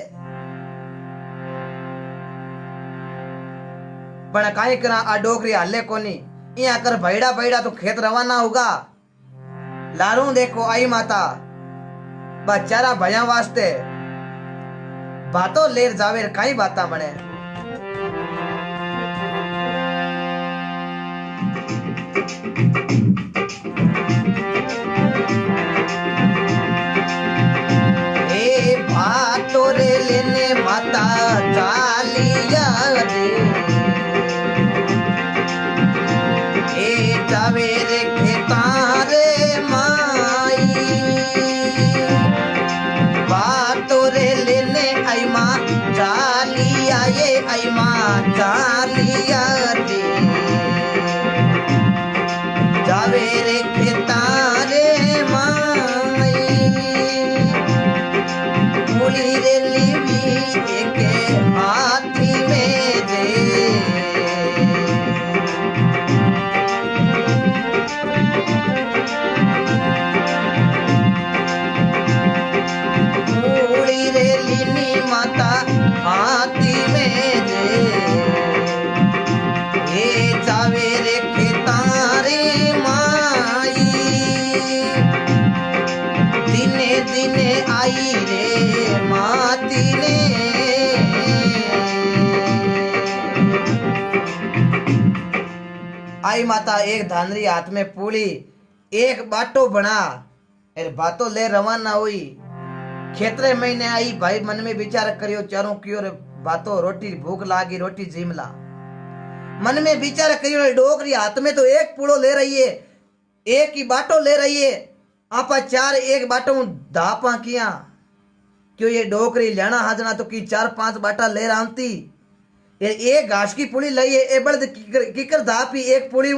पण काई करा आ डोकरी हाले कोनी इया कर बैड़ा बैड़ा तो खेत रवाना होगा। लारू देखो आई माता बेचारा भया वास्ते बातों लेर जावे काई बाता बने। ये आई माँ चालिया रे जावे रे खेतारे माई मूली रे लीवी एक हाथी में रे मूली रे लीनी माता हाथी में रे ये जावे रे खेतारे माई दिने दिने आई रे माती ने आई माता एक धानरी हाथ में पूली एक बाटो बना और बातों ले रवाना हुई खेतरे महीने आई भाई मन में विचार करियो चारों की ओर बातों रोटी भूख लागी रोटी जिमला मन में विचार करियो डोकरी हाथ में तो एक पूड़ो ले रही है एक ही बाटो ले रही है आपा चार एक बाटो धापा किया क्यों ये डोकरी लेना हाजना तो की 4-5 बाटा ले रामती ये एक घास की पुड़ी लई है ए बल्द किकर धापी एक पुड़ी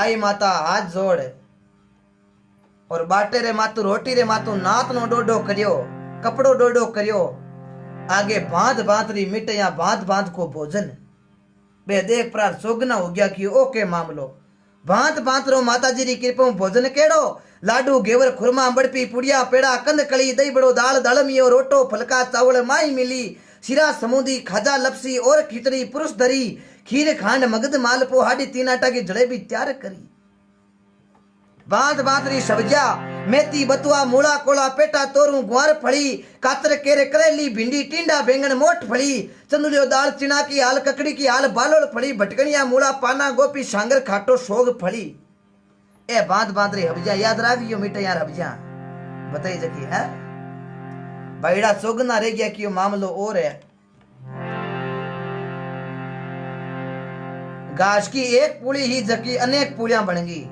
आई माता हाथ जोड़ और बाटे रे मातू रोटी रे मातू नात नो डोडो करियो कपड़ो डोडो करियो आगे बांध बांध री मिठैया बांध बांध को भोजन बे देख प्रार सोगना हो गया कि ओके मामलो बांध बांध रो माताजी री कृपा भोजन केड़ो लाडू घेवर खुरमा बड़पी पुड़िया पेड़ा कंद कली दही बड़ो दाल दलमियो रोटो फलका चावल माई मिली सिरा समुदी खाजा लपसी और खिचड़ी पुरुष धरी खीर खांड मगध मालपो हाडी तीन आटा की जलेबी तैयार करी बांध बांधरी सब्जिया मेथी बतुआ मूला कोला पेटा तोरू ग्वार फड़ी कातर केरे करेली भिंडी टिंडा बैंगन मोट फड़ी चंदुलियो दाल चिना की हाल ककड़ी की हाल बालोड़ फड़ी भटकनिया मूला पाना गोपी सांगर खाटो सोग फड़ी ए बांध बांधरी हबजिया याद राखियो मीठा यार हबजिया बताई जकी है भाईड़ा सोग ना रह गया कि मामलो और है घास की एक पूड़ी ही जकी अनेक पूड़ियां बनेगी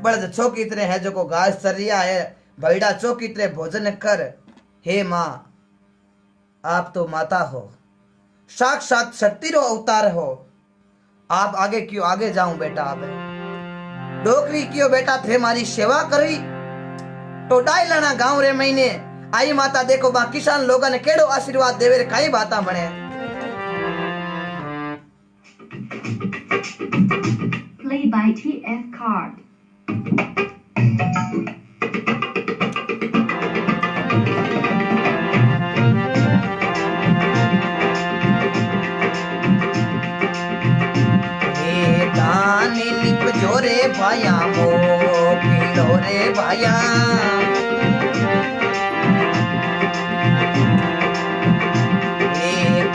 बड़द चौकी तरह है जो को घास सरिया है भैड़ा चौकी तरह भोजन कर हे माँ आप तो माता हो साक्षात शक्ति रो अवतार हो आप आगे क्यों आगे जाऊं बेटा अब डोकरी क्यों बेटा थे मारी सेवा करी तो डाई लाना गांव रे महीने आई माता देखो बा किसान लोगन केड़ो आशीर्वाद देवे रे काई बाता बने Play by TF Card. जोरे भाया मो पीड़ो रे भाया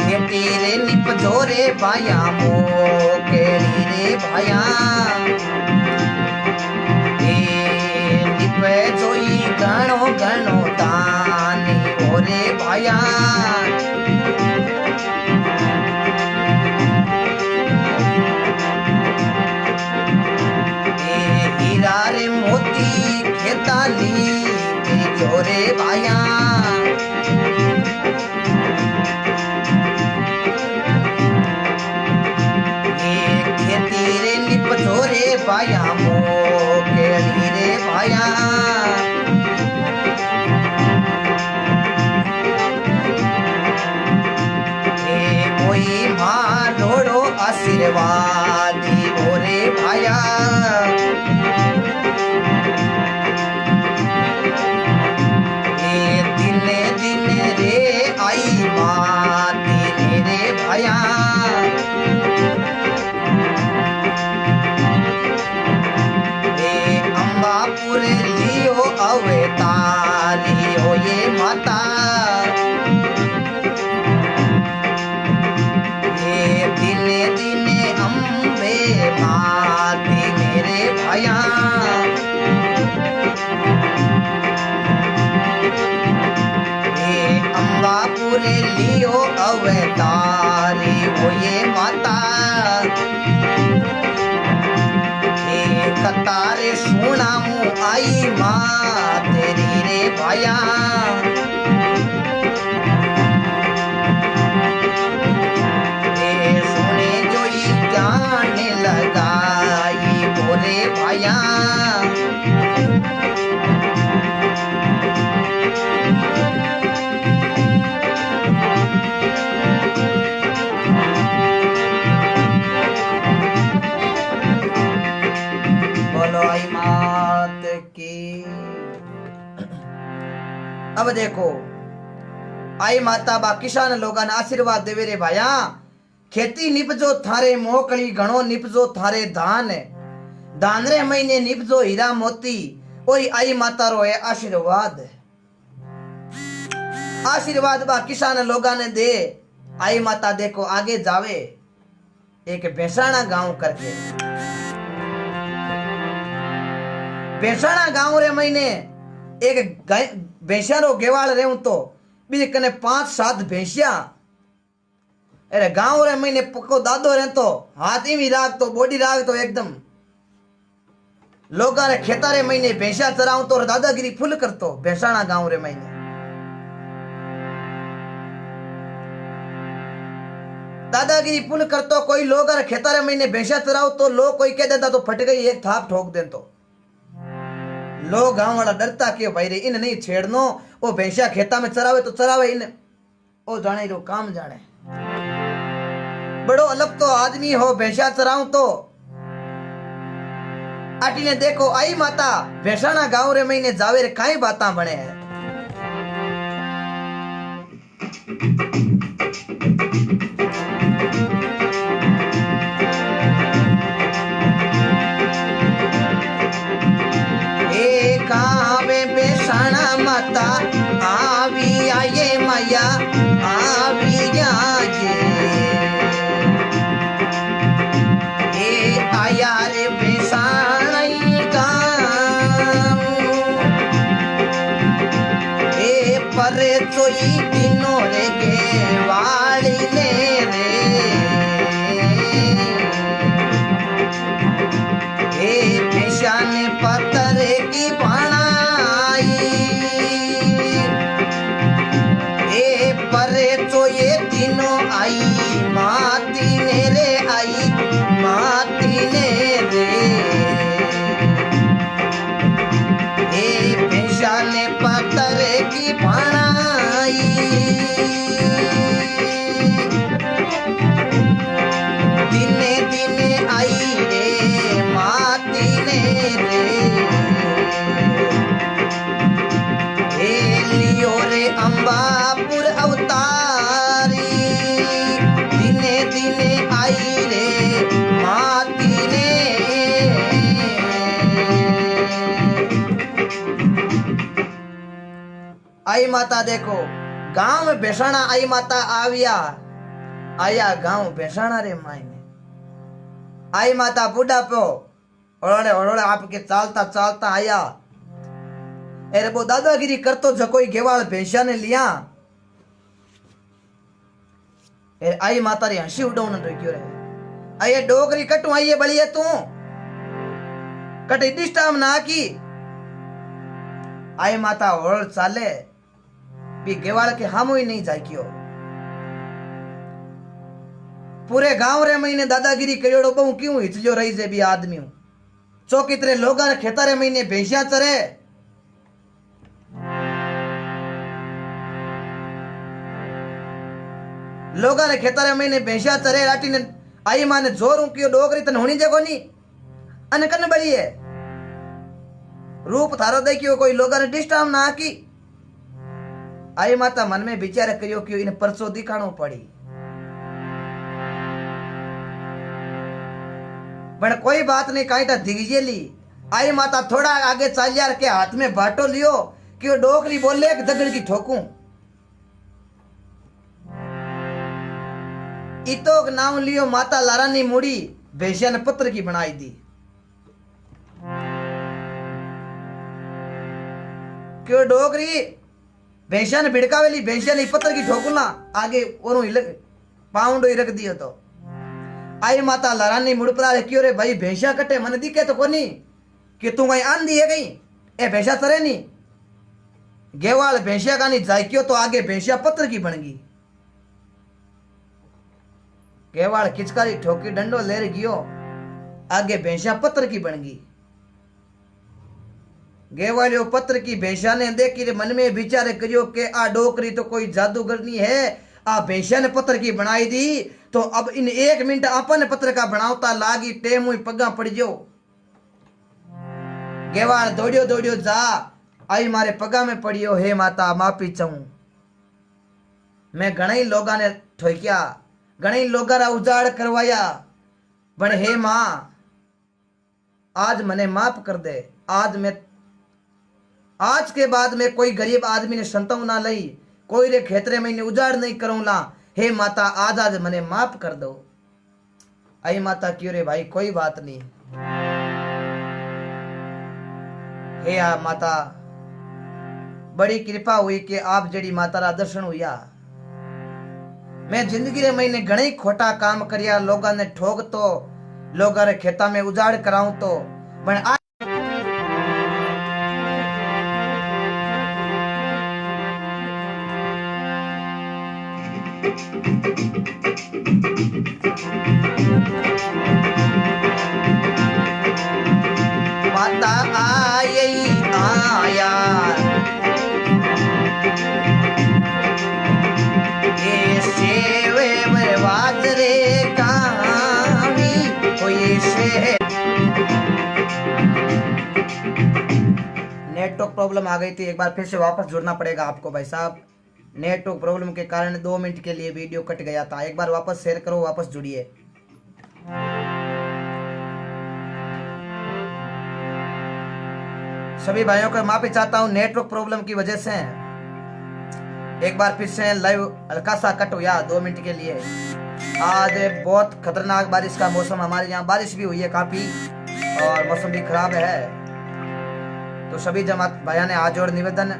खेती रे निप जोरे भाया मो केड़ी रे भाया निप जोई गणो गणो तानी ओरे भाया रे मोती खेताली जोरे भाया खेती रे निप जोरे भाया मो केड़ी रे भाया कोई माँ रोड़ो आशीर्वादी ओरे भाया भाया अम्बापुर अब देखो आई माता बा किसान लोगन आशीर्वाद देवे रे भाया खेती निपजो थारे मोकली घणो निपजो थारे धान धान रे महीने निपजो हीरा मोती और आई माता रो है आशीर्वाद आशीर्वाद बा किसान लोगा ने दे आई माता देखो आगे जावे एक बेसाना गांव करके बेसाना गांव रे महीने एक भैंसिया रो गेवाल रहूं तो बीजे कने 5-7 भैंसिया अरे गांव रे महीने पक्को दादो रह तो हाथी भी राग तो बॉडी राग तो एकदम लोगा रे खेता रे महीने भैंसिया चराऊं तो दादागिरी फुल करतो बेसाना गांव रे महीने दादागिरी फुल करतो कोई लोग रे खेता रे महीने भैंसिया चराओ तो लोग कोई कह देता तो फट गई एक थाप ठोक दे तो लोग गांव वाला डरता कि भाई रे इन नहीं छेड़नो वो भैंसिया खेता में चरावे तो चरावे इन ओ जाने रो काम जाने बड़ो अलग तो आदमी हो भैंसिया चराऊं तो आटी ने देखो आई माता भैंसाना गांव रे महीने जावे रे काई बाता बने है बेसाना माता आवी आये माया आवी आये ए आया रे बेसाना गाँव ए परे चोई दिनों रे गे वाली ने रे ए बेसाने पत्थर की बाणा तो ये तीनों आई माती ने रे आई माती ने रे ए पेशा ने पत्थर की बनाई दिने दिने आई रे माती ने रे ए लियो रे अंबापुर अवतार आई माता देखो गांव में बेसाना आई माता आविया आया गांव बेसाना रे मायने आई माता बूढ़ा पो ओड़े ओड़े आपके चालता चालता आया अरे वो दादागिरी करतो जो कोई गेवाल भैंसिया ने लिया आई माता री हंसी उड़ाउन रखियो रे आये डोगरी कटू आइए बलिए तू कटे डिस्टर्ब ना की आई माता ओड़ चाले भी गेवाल के हामो ही नहीं जाकियो पूरे गांव रे महीने दादागिरी करियोड़ो बहु क्यों हिचलियो रही जे भी आदमी चौकी तेरे लोगा रे खेता रे महीने भैंसिया चरे लोगा रे खेता रे महीने भैंसिया चरे राटी ने आई माने जोर कियो डोगरी तन होनी जगो नी अन कन बड़ी है रूप थारो देखियो कोई लोगा ने डिस्टर्ब ना की आई माता मन में विचार करियो कि इन परसों दिखाणो पड़ी पर कोई बात नहीं काईटा दिगजे ली आई माता थोड़ा आगे चल यार के हाथ में बाटो लियो कि वो डोकरी बोले एक दगड़ की ठोकूं इतोक नाम लियो माता लारानी मुड़ी भैंसिया ने पत्र की बनाई दी क्यों डोगरी भैंसिया ने भिड़कावेली भैंसिया ने पत्थर की ठोकुना आगे और पाउंड ही रख दियो तो आई माता लारानी मुड़ पर क्यों रे भाई भैंसिया कटे मन दिखे तो कोनी कि तू कहीं आंधी है गई ए भैंसिया सरे नी गेवाल भैंसिया का नहीं जाए क्यों तो आगे भैंसिया पत्थर की बन गई गेवाल खिचकारी ठोकी डंडो ले गियो आगे भैंसिया पत्थर की बन गई गेवालियो पत्र की भैंसिया ने देखी मन में विचार करियो के आ डोकरी तो कोई जादूगरनी है आ भैंसिया ने पत्र की बनाई दी तो अब इन 1 मिनट अपन पत्र का बनावता लागी टेम हुई पगा पड़ जो गेवाल दौड़ियो दौड़ियो जा आई मारे पगा में पड़ियो हे माता माफी चाहूं। मैं घणई लोगा ने ठोक्या, घणई लोगा रा उजाड़ करवाया, पण हे मां आज मने माफ कर दे। आज के बाद मैं कोई गरीब आदमी ने संताव ना लई, कोई रे खेतरे में उजाड़ नहीं करूंला। हे माता आज आज मने माफ कर दो। आई माता क्यों रे भाई कोई बात नहीं। हे माता बड़ी कृपा हुई कि आप जड़ी माता रा दर्शन हुआ। मैं जिंदगी रे महीने घणे खोटा काम करिया, लोगा ने ठोक तो लोगा रे खेता में उजाड़ कराऊं तो पण माता आई आया ये सेवे बर्बाद रे कामी कोई से। नेटवर्क प्रॉब्लम आ गई थी, एक बार फिर से वापस जुड़ना पड़ेगा आपको भाई साहब। नेटवर्क प्रॉब्लम के कारण 2 मिनट के लिए वीडियो कट गया था। एक बार वापस शेयर करो, वापस जुड़िए। सभी भाइयों को माफी चाहता हूं नेटवर्क प्रॉब्लम की वजह से। एक बार फिर से लाइव हल्का सा कट हुआ 2 मिनट के लिए। आज बहुत खतरनाक बारिश का मौसम, हमारे यहाँ बारिश भी हुई है काफी और मौसम भी खराब है। तो सभी जमात भाइयों ने हाथ जोड़ निवेदन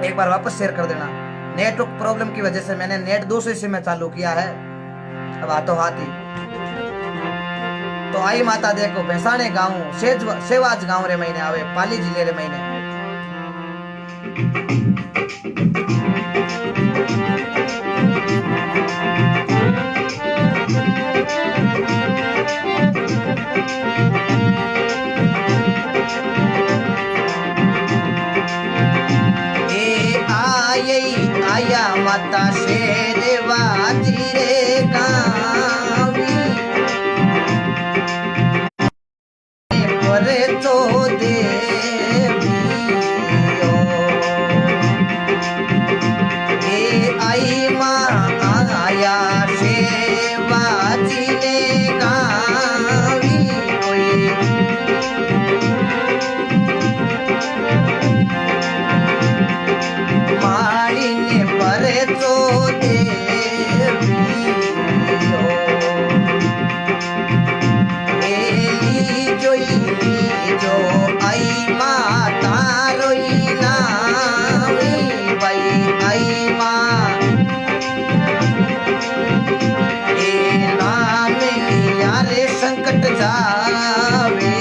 एक बार वापस शेयर कर देना। नेटवर्क प्रॉब्लम की वजह से मैंने नेट दूसरे सिम में चालू किया है, अब हाथों हाथ ही। तो आई माता देखो भैसाने गाँव सेवाज गाँव रे महीने आवे, पाली जिले रे महीने। आया माता शेरवाजी रे गावी परे तो देवी ए आई माँ आया शेरवाजी रे गावी माड़ी ने परे तो देवी जो आई माता रोई नामी भाई आई माँ ए नाम लिया रे संकट जावे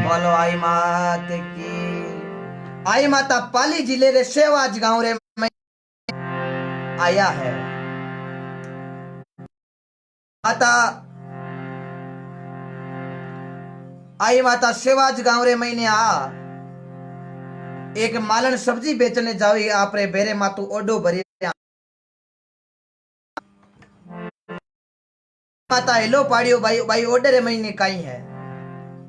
बोलो आई मात की। आई माता पाली जिले रे सेवाज गांव रे आया है। माता आई माता सेवाज गांव रे महीने आ एक मालन सब्जी बेचने जावी आप रे बेरे मातू ओडो भरी माता हेलो पाड़ियो भाई भाई ओडे रे महीने कहीं है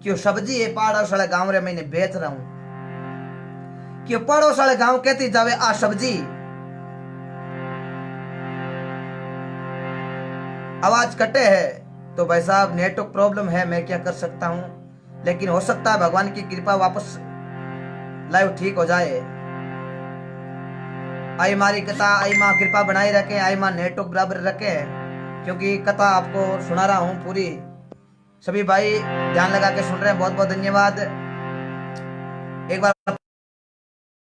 क्यों सब्जी है पड़ोस वाले गांव रे महीने बेच रहा हूं क्यों पड़ोस वाले गांव कहती जावे आ सब्जी। आवाज कटे है तो भाई साहब नेटवर्क प्रॉब्लम है, मैं क्या कर सकता हूं, लेकिन हो सकता है भगवान की कृपा वापस लाइव ठीक हो जाए। आई मारी कथा आई माँ कृपा बनाई रखे, आई माँ नेटवर्क बराबर रखे, क्योंकि कथा आपको सुना रहा हूं पूरी। सभी भाई ध्यान लगा के सुन रहे हैं, बहुत बहुत धन्यवाद। एक बार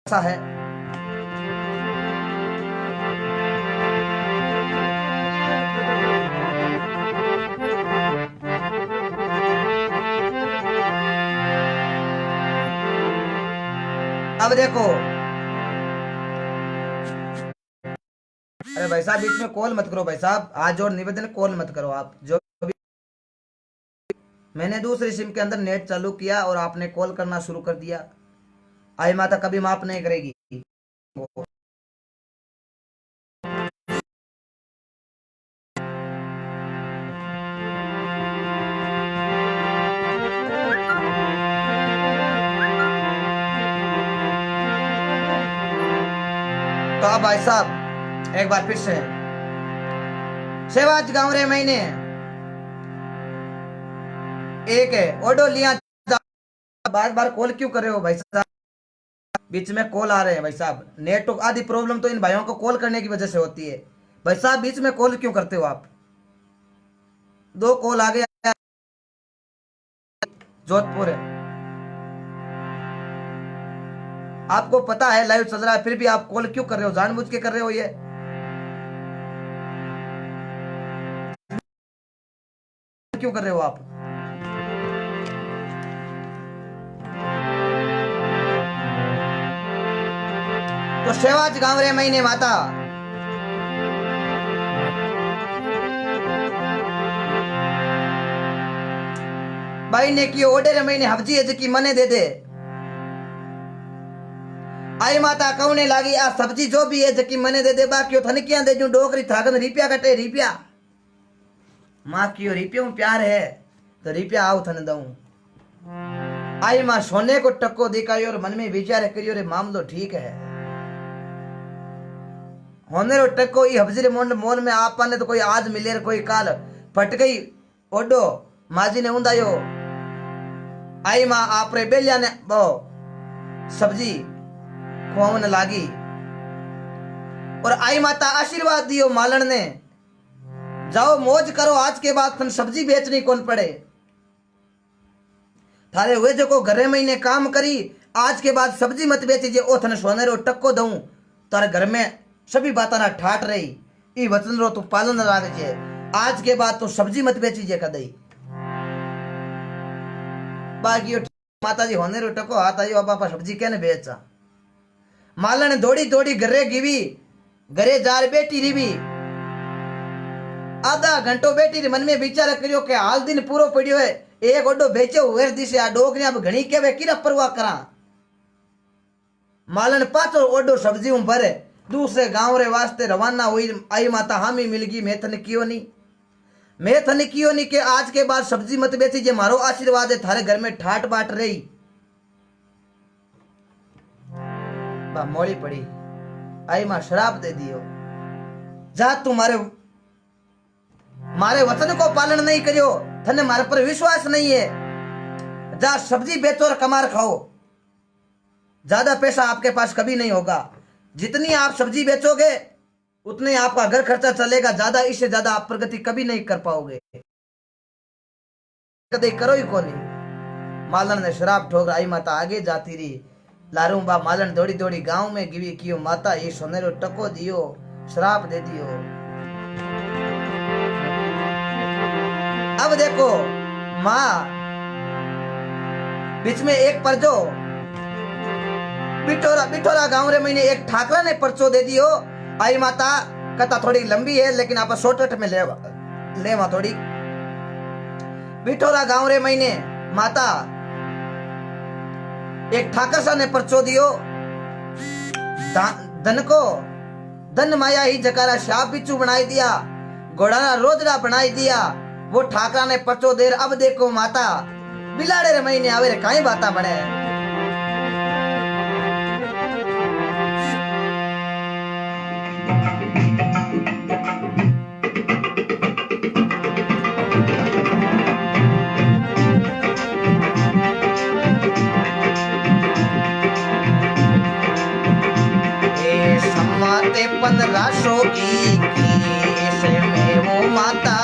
ऐसा है अब देखो। अरे भाई साहब बीच में कॉल मत करो भाई साहब, आज जोड़ निवेदन कॉल मत करो आप। जो भी मैंने दूसरी सिम के अंदर नेट चालू किया और आपने कॉल करना शुरू कर दिया। आई माता कभी माफ नहीं करेगी। अब भाई साहब एक बार फिर से सेवाज गाँव रे महीने एक है ओडो लिया। बार बार कॉल क्यों कर रहे हो भाई साहब? बीच में कॉल आ रहे हैं भाई साहब। नेटवर्क आदि प्रॉब्लम तो इन भाइयों को कॉल करने की वजह से होती है। भाई साहब बीच में कॉल क्यों करते हो आप? 2 कॉल आ गया। जोधपुर है, आपको पता है लाइव चल रहा है, फिर भी आप कॉल क्यों कर रहे हो? जानबूझ के कर रहे हो ये? क्यों कर रहे हो आप? तो सेवाज गाँव रे महीने माता भाई ने की ऑर्डर महीने हब्जी है की मने दे दे। आई माता कहने लागी आ सब्जी जो भी है जकी मने दे दे, बाकी थने क्या दे जू डोकरी थाकन रिपिया कटे रिपिया। माँ की रिपिया में प्यार है तो रिपिया आओ थने दऊं। आई माँ सोने को टक्को दिखाई और मन में विचार करियो रे मामलो ठीक है। होने रो टक्को ई हब्जी मोल में आप ने तो कोई आज मिले कोई काल फट गई ओडो माजी ने उंदायो। आई माँ आप रे बेलिया ने बो सब्जी खुआवन लागी और आई माता आशीर्वाद दियो मालन ने, जाओ मौज करो, आज के बाद थन सब्जी बेचनी कौन पड़े। थारे हुए जो को घरे महीने काम करी, आज के बाद सब्जी मत बेचीजे, ओ थन सोने रो टक्को दऊं तारे घर में सभी बातां ना ठाट रही। ई वचन रो तू पालन राखजे, आज के बाद तू सब्जी मत बेचीजे कदई। बाकी माता जी होने रो टको हाथ आयो बापा सब्जी कहने बेचा। मालन दौड़ी दौड़ी घरे गिवी, घरे जार बेटी रिवी। आधा घंटो बेटी रे मन में विचार करियो के हाल दिन पूरो पड़ियो है, एक ओडो बेचो हुए दिसे आ डोकरी अब घणी केवे किरा परवाह करा। मालन पाचो ओडो सब्जी हूं भरे दूसरे गांव रे वास्ते रवाना हुई। आई माता हामी मिल गई, मैं थने कियो नहीं, मैं थने कियो नहीं के आज के बाद सब्जी मत बेची जे मारो आशीर्वाद है थारे घर में ठाट बाट रही। बा मोड़ी पड़ी, आई मां शराब दे दियो, जा तू मारे वचन को पालन नहीं करियो, थने मारे पर विश्वास नहीं है, जा सब्जी बेचो और कमार खाओ। ज्यादा पैसा आपके पास कभी नहीं होगा, जितनी आप सब्जी बेचोगे उतने आपका घर खर्चा चलेगा, ज्यादा इससे ज्यादा आप प्रगति कभी नहीं कर पाओगे, कभी करो ही को नहीं। मालन ने शराब ठोक, आई माता आगे जाती रही। लारू बा मालन दौड़ी दौड़ी गांव में गिवी कियो, माता ये सोनेरो टको दियो, शराब दे दियो। अब देखो माँ बीच में एक परजो बिठोरा गांव रे महीने एक ठाकरा ने पर्चो दे दियो। आई माता कथा थोड़ी लंबी है लेकिन आप शॉर्टकट में ले थोड़ी। बिठोरा गांव रे महीने माता एक ठाकर सा ने पर्चो दियो, धन को धन माया ही जकारा शाप बिच्छू बनाई दिया, घोड़ा रोजड़ा बनाई दिया। वो ठाकरा ने पर्चो देर। अब देखो माता बिलाड़े रे महीने आवे रे काई बाता बने। समाते 1500 की से में वो माता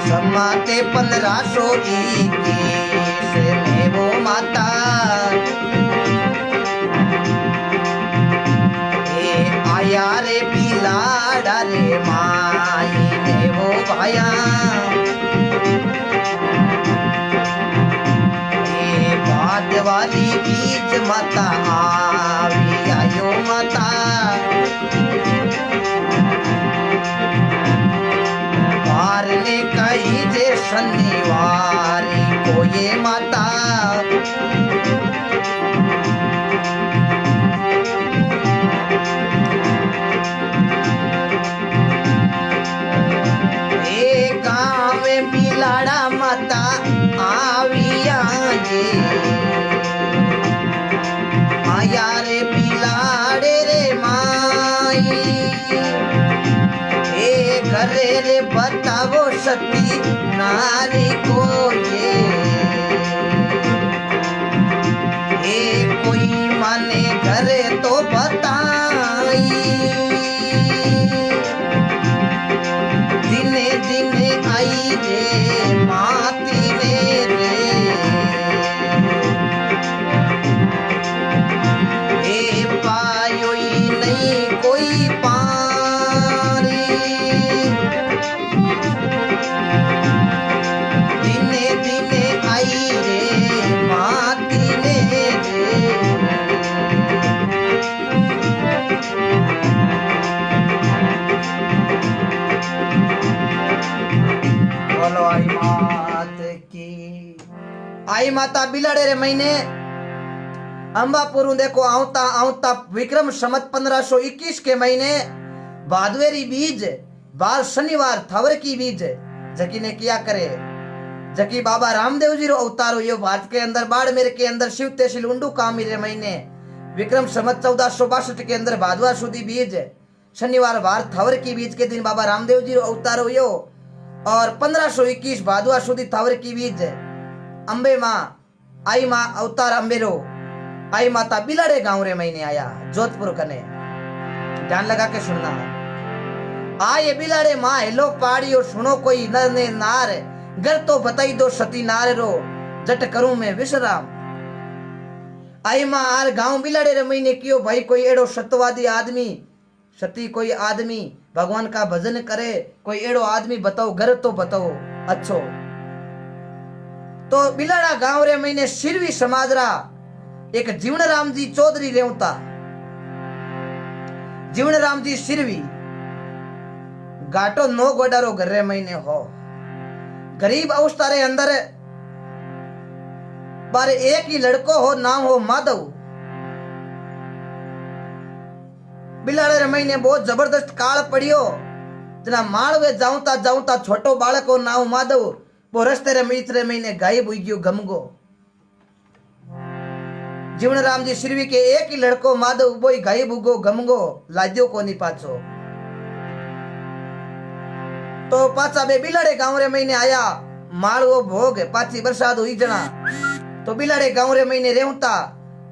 समाते 1500 की से में वो माता आया रे बिलाड़ा रे माई ने वो भाया वाली बीच माता आवी आयो माता बार ने कही जे शनिवार को ये माता गाँव में बिलाड़ा माता माया रे बिलाड़े रे माई ए घरे रे बतावो सती नारी को ये कोई माने घरे तो बताई दिने दिने आई रे माती रे ए पायो ही नहीं कोई पारी दिने दिने आई रे माती रे बोलो आई मात की। आई माता बिलाड़े रे महीने अंबापुर देखो आवता आवता विक्रम संवत 1521 के महीने भादवेरी बीज बाल शनिवार थवर की बीज जकी ने किया करे जकी बाबा रामदेव जी रो अवतार हुयो भारत के अंदर बाड़मेर के अंदर शिव तहसील उंडू कामी रे महीने विक्रम संवत 1462 के अंदर भादवा सुधी बीज शनिवार बार थवर की बीज के दिन बाबा रामदेव जी रो अवतार हुयो और 1521 भादवा सुधी थवर की बीज अंबे माँ आई माँ अवतार अंबेरो आई माता बिलाड़े गांव रे महीने आया जोधपुर कने ध्यान लगा के सुनना आए बिलाड़े माँ हेलो पाड़ी और सुनो कोई नर ने नार घर तो बताई दो सती नार रो जट करूं मैं विश्राम आई माँ आर गांव बिलाड़े रे महीने कियो भाई कोई एड़ो सत्यवादी आदमी सती कोई आदमी भगवान का भजन करे कोई एड़ो आदमी बताओ घर तो बताओ अच्छो तो बिलाड़ा गांव रे महीने सिरवी समाजरा एक जीवन राम जी चौधरी रेवता जीवन राम जी सिरवी गाटो नो गोडारो घर रे महीने हो गरीब अवस्था रे अंदर बारे एक ही लड़को हो नाम हो माधव बिलाड़े रे महीने बहुत जबरदस्त काल पड़ियो जना माळवे जाऊता छोटो बालक हो नाम माधव वो रस्ते रे मित्र महीने गायब हुई गयो गमगो जीवन राम जी सिरवी के एक ही लड़को माधव बोई गायब उगो गमगो लाद्यो को नहीं पाछो तो पाचा बे बिलाड़े गांव रे महीने आया माळवो भोग पाची बरसात हुई जना तो बिलाड़े गांव रे महीने रेवता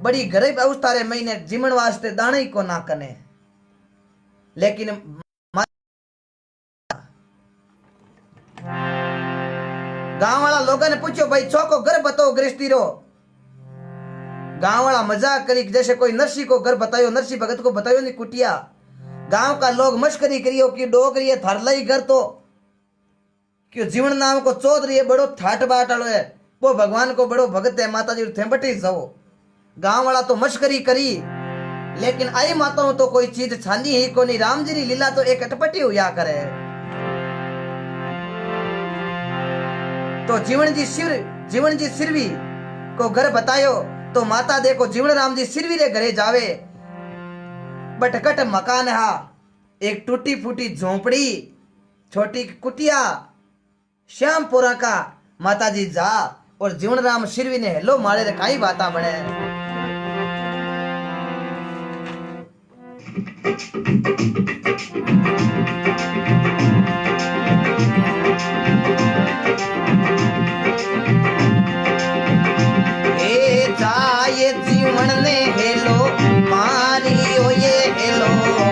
बड़ी गरीब अवस्था रे महीने जीवन वास्ते दाणे को ना कने लेकिन गांव वाला लोगों ने पूछो भाई चौको घर बताओ गृहस्थी रो गांव वाला मजाक करी जैसे कोई नरसी को घर बतायो नरसी भगत को बतायो नहीं कुटिया गांव का लोग मस्करी करियो कि डोगरी है थारला ही घर तो क्यों जीवन नाम को चौधरी है बड़ो ठाट बाट वालो है वो भगवान को बड़ो भगत है माता जी थे बटी जाओ गांव वाला तो मस्करी करी लेकिन आई माताओं तो कोई चीज छांदी ही को नहीं राम जी री लीला तो एक अटपटी हुआ करे तो जीवन जी सिरवी को घर बतायो तो माता देखो जीवन राम जी सिरवी रे घरे जावे बटकट मकान हा एक टूटी फूटी झोंपड़ी छोटी कुटिया श्यामपुरा का माता जी जा और जीवन राम सिरवी ने हेलो मारे रे काई बाता बने ये जीवन ने हेलो मारियो ये हेलो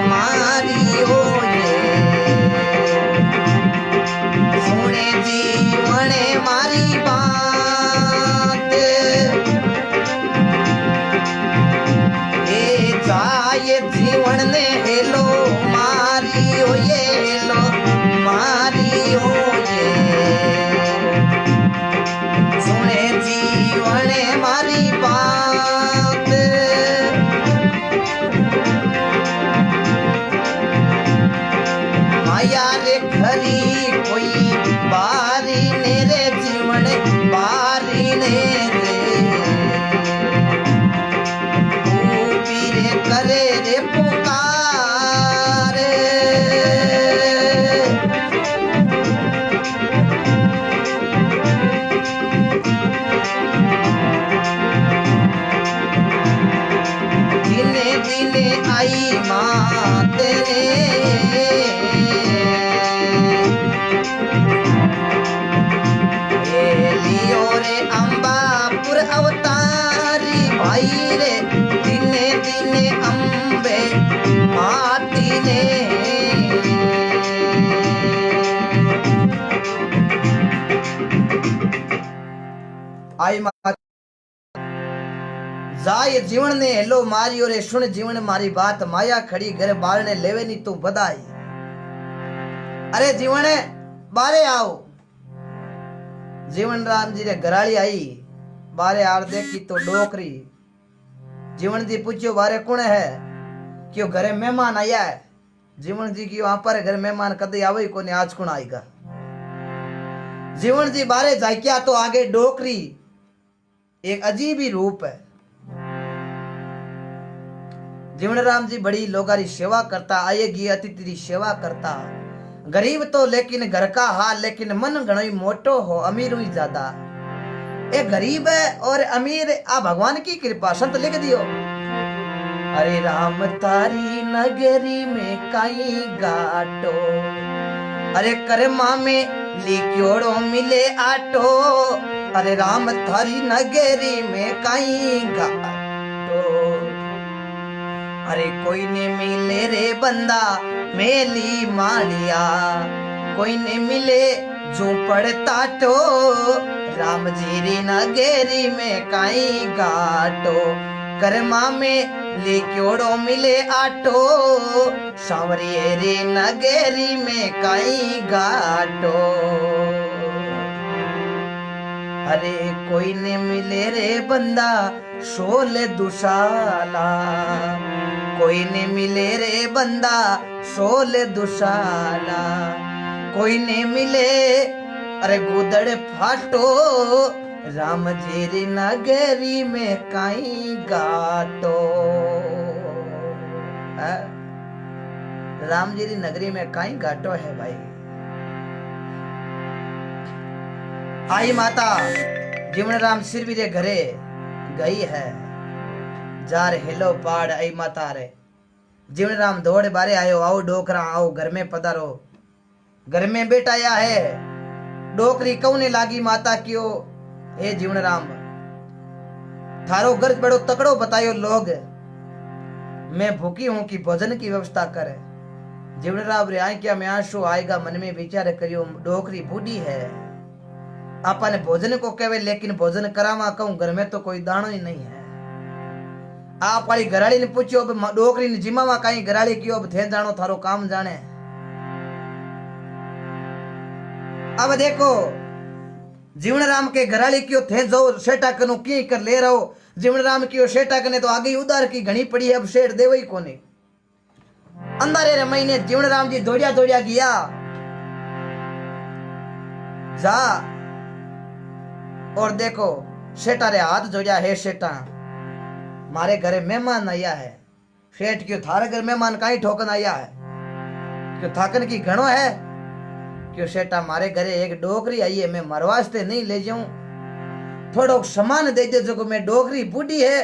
मारियो ये सुने जीवन मारी बात ये जीवन ने हेलो मारियो ये हेलो मारियो ये सुने जीवन मारी बात माया रे खरी कोई बारी ने रे जीवन बारी ने रे रे करे रे पुकार आई माँ तेरे लियो रे अंबापुर अवतारी भाई रे दिने दिने अंबे आती ने आई माँ जाय जीवन ने हेलो मारी और सुन जीवन मारी बात माया खड़ी घर बार ने लेवे नी तू बधाई अरे जीवन बारे आओ जीवन राम जी ने घराली आई बारे आर देखी तो डोकरी जीवन जी पूछो बारे कौन है क्यों घरे मेहमान आया है जीवन जी की वहां पर घर मेहमान कदे आवे को आज कौन आएगा जीवन जी बारे जाक्या तो आगे डोकरी एक अजीब ही रूप है जीवन राम जी बड़ी लोगारी सेवा करता आएगी अतिथि की सेवा करता गरीब तो लेकिन घर का हाल लेकिन मन घणो ही मोटो हो अमीर ही ज्यादा ए गरीब है और अमीर आ भगवान की कृपा संत लिख दियो अरे राम तारी नगरी में काई गाटो अरे करमा में लिक्योड़ो मिले आटो अरे राम थारी नगरी में काई गाटो अरे कोई ने मिले रे बंदा मेली मालिया कोई ने मिले झूपड़ता तो राम जी री नगेरी में काई गाटो करमा में लिक्योड़ो मिले आटो सांवरिये री नगेरी में काई गाटो अरे कोई ने मिले रे बंदा शोले दुशाला कोई ने मिले रे बंदा शोले दुशाला कोई ने मिले अरे गुदड़ फाटो राम जी री नगरी में काई गाटो राम जी री नगरी में काई गाटो है भाई आई माता जीवन राम सिर भी रे घरे गई है जार हेलो पाड़ आई माता रे जीवन राम दौड़ बारे आयो आओ डोकरा आओ घर में पधारो घर में बेटाया है डोकरी कौने लागी माता क्यों हे जीवन राम थारो घर बड़ो तकड़ो बतायो लोग मैं भूखी हूं कि भोजन की व्यवस्था करे जीवन राम रे आए क्या मैं आंसू आएगा मन में विचार करियो डोकरी बूढ़ी है आपा ने भोजन को कहे लेकिन भोजन करावा कहूं घर में तो कोई दाणो ही नहीं है आप वाली घराड़ी ने पूछो अब डोकरी ने जिमावा कहीं घराड़ी क्यों अब थे जानो थारो काम जाने अब देखो जीवन राम के घराड़ी क्यों थे जो सेठा कनु की कर ले रहो जीवन राम क्यों सेठा कने तो आगे उधार की घनी पड़ी है अब सेठ देवई कोने अंधारे रे महीने जीवन राम जी दौड़िया दौड़िया गया जा और देखो सेठा रे हाथ जोड़िया है सेठा मारे घरे मेहमान आया है सेठ क्यों थारे घर मेहमान काई ठोकन आया है क्यों थाकन की घणो है क्यों सेठा मारे घरे एक डोकरी आई है मैं मरवास्ते नहीं ले जाऊं थोड़ो सामान दे दे जो मैं डोकरी बूढ़ी है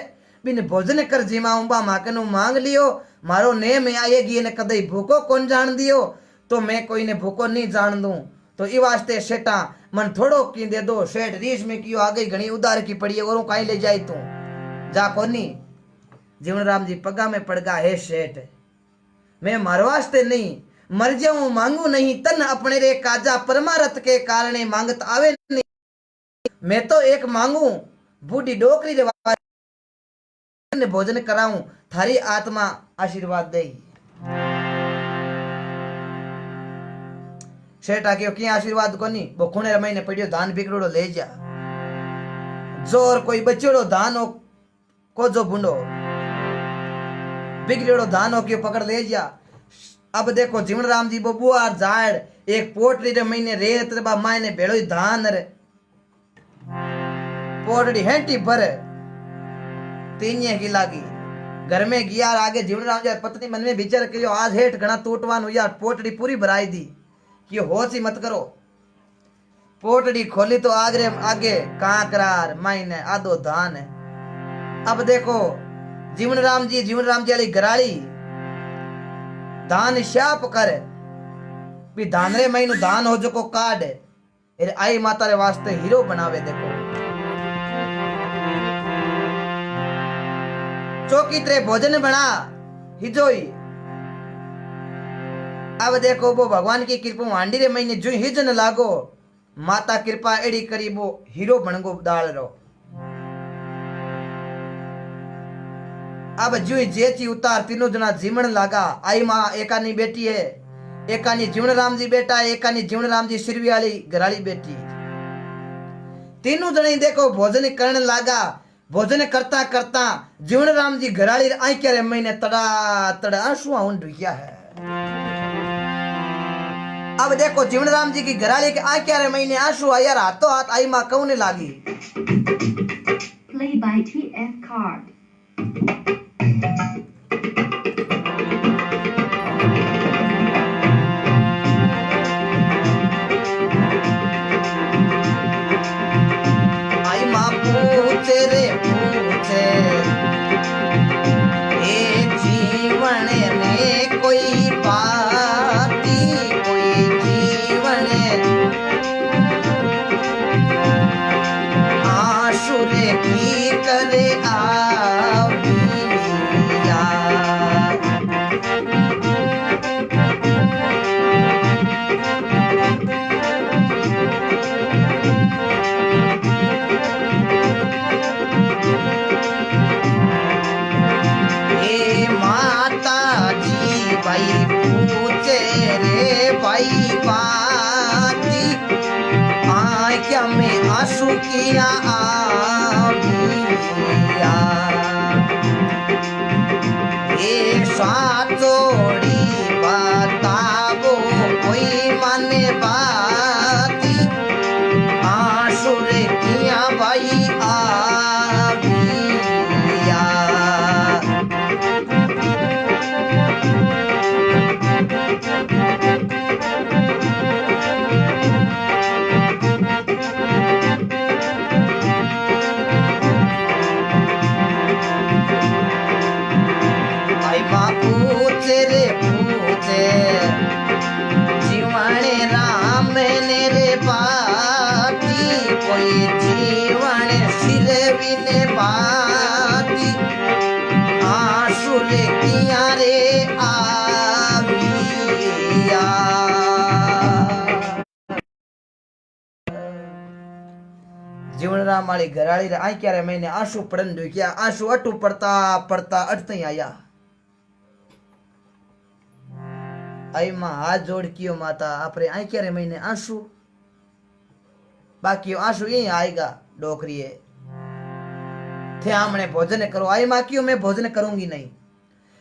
बिन भोजन कर जीमाऊं बा माकनु मांग लियो मारो ने में आएगी ने कदई भूखो कौन जान दियो तो मैं कोई ने भूखो नहीं जान दूं तो ई वास्ते सेठा मन थोड़ो की दे दो सेठ रीस में क्यों आ गई घनी उधार की पड़ी है और काई ले जाई तू जा कोनी जीवन राम जी पगा में पड़ गया है सेठ मैं मरवास्ते नहीं मर जाऊं मांगू नहीं तन अपने रे काजा परमारथ के कारणे मांगत आवे नहीं मैं तो एक मांगू बूढ़ी डोकरी रे भोजन कराऊं थारी आत्मा आशीर्वाद दे सेठा क्यों की आशीर्वाद कोनी वो खूने महीने पड़ियो धान बिगड़ो ले जा जोर कोई बचड़ो धान हो को जो बुंडो बिगड़ो धान हो क्यों पकड़ ले जा अब देखो जीवन राम जी बुआ झाड़ एक पोटली रे महीने रेत रे बा मायने भेड़ो धान रे पोटड़ी हेंटी भर तीनिया की लागी घर में गया आगे जीवन राम जी पत्नी मन में विचार करियो आज हेठ घना टूटवान हुआ पोटड़ी पूरी भराई दी कि होश ही मत करो पोटड़ी खोली तो आगे आगे कांकरार मायने आधो धान है अब देखो जीवन राम जी वाली गराड़ी दान श्याप कर भी धानरे महीनू दान हो जो को काट अरे आई माता रे वास्ते हीरो बनावे देखो चौकी त्रे भोजन बना हिजोई अब देखो वो भगवान की कृपा हांडी रे महीने जो हिजन लागो माता कृपा एड़ी करी वो हीरो बनगो दाल रो अब जुई जेची उतार तीनों जना जीवन लागा आई माँ एकानी बेटी है एकानी जीवन राम जी बेटा है एकानी जीवन राम जी सिरवी वाली घराली बेटी तीनों जने देखो भोजन करने लागा भोजन करता करता जीवन राम जी घराली आई क्या रे महीने तड़ा तड़ा आंसू आउंड ढुकिया है अब देखो जीवन राम जी की घराली के आई क्या रे महीने आंसू आया हाथों हाथ आई माँ कौन लागी Play by TF card. आई माँ पूछे रे पूछे ये जीवन में कोई पाती कोई जीवन आशुर की करे आविया हे माता जी भाई पूछे रे भाई पाती क्या में आंसू किया आविया ये सातोड़ी बताबो कोई माने बाती आंसू रे किया भाई आविया आई माँ पूछे रे पूछे जीवन राम ने रे पाती कोई जीवन सिरवी ने पाती आंसू रे किया रे आविया जीवन राम वाली घराली रे आई क्या रे मैंने आंसू पड़न दो क्या आंसू अटू पड़ता पड़ता अटते ही आया आई माँ हाथ जोड़ कियो माता आपरे आई क्या रे मैंने आंसू बाकी आंसू यही आएगा डोकरी है थे हमने भोजन करो आई माँ क्यों मैं भोजन करूंगी नहीं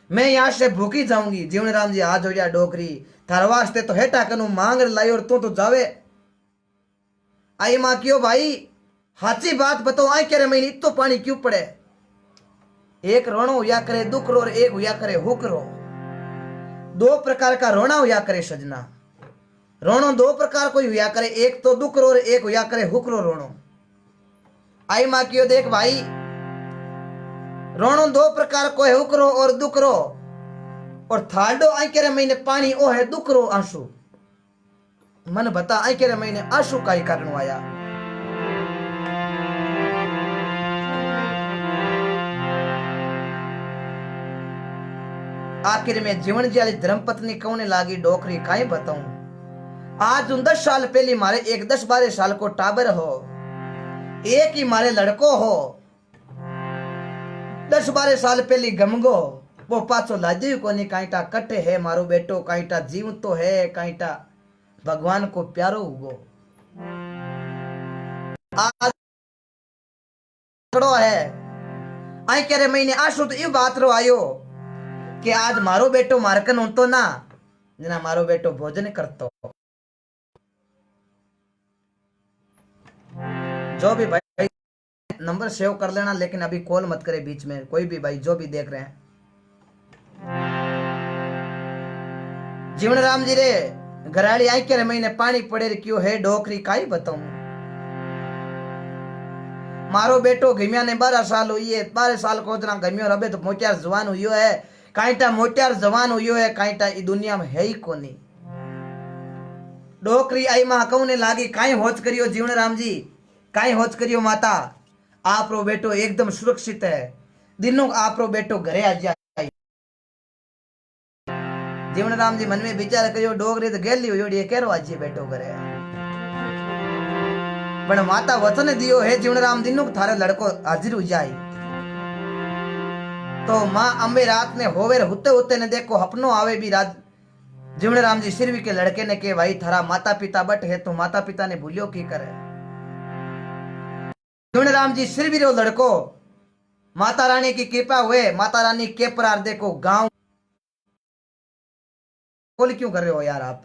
मैं यहाँ से भूखी जाऊंगी जीवन राम जी हाथ जोड़िया डोकरी थार वास्ते तो हेटा कनु मांग लाई और तू तो जावे आई माँ क्यों भाई हाची बात बताओ आई क्या रे मैंने इतो पानी क्यों पड़े एक रोनो हुआ करे दुख रो और एक हुआ करे हुक रो दो प्रकार का रोना हुआ करे सजना रोनो दो प्रकार को हुआ करे एक तो दुख रो और एक हुआ करे हुक रो रोनो आई माँ क्यों देख भाई रोनो दो प्रकार को है हुक रो और दुख रो और थाडो आई करे महीने पानी ओ है दुख रो आंसू मन बता आई करे महीने आंसू का ही कारण आया आखिर में जीवन जी वाली धर्मपत्नी कौन लागी डोकरी काई बताऊं आज 10 साल पहले मारे एक 10-12 साल को टाबर हो एक ही मारे लड़को हो 10-12 साल पहले गमगो वो पाछो लाजे कोनी काईटा कटे है मारो बेटो काईटा जीव तो है काईटा भगवान को प्यारो हुगो आज खड़ो है आई करे महीने आशु तो यू बात रो आयो कि आज मारो बेटो मारकन होतो ना जना मारो बेटो भोजन करतो जो भी भाई नंबर सेव कर लेना लेकिन अभी कॉल मत करे बीच में कोई भी भाई जो भी देख रहे हैं जीवन राम जी रे घराली आई के महीने पानी पड़े क्यों है डोकरी काई बताऊं मारो बेटो गमिया ने 12 साल हुई है 12 साल को जना गमियो रबे तो मोटियार जवान हुई है काईटा मोटियार जवान हुयो है, काईटा ई दुनिया में है ही कोनी। डोकरी आई मां कहने लागी, काई होच करियो जीवन राम जी, काई होच करियो माता, आप रो बेटो एकदम सुरक्षित है, दिनों आप रो बेटो घरे आ जाए। जीवन राम जी मन में विचार करियो, डोगरी तो गेली हुई केरो आज बेटो घरे, पण माता वचन दियो है जीवन राम दिनों थारे लड़को हाजिर हो जाए। तो मां अंबे रात ने होवे हुते हुते ने देखो अपनो आवे भी राज जीवन राम जी सिरवी के लड़के ने के भाई थारा माता पिता बट है, तो माता पिता ने भूलियो की करे। जीवन राम जी सिरवी रो लड़को माता रानी की कृपा हुए, माता रानी के प्रार देखो गांव कॉल क्यों कर रहे हो यार आप,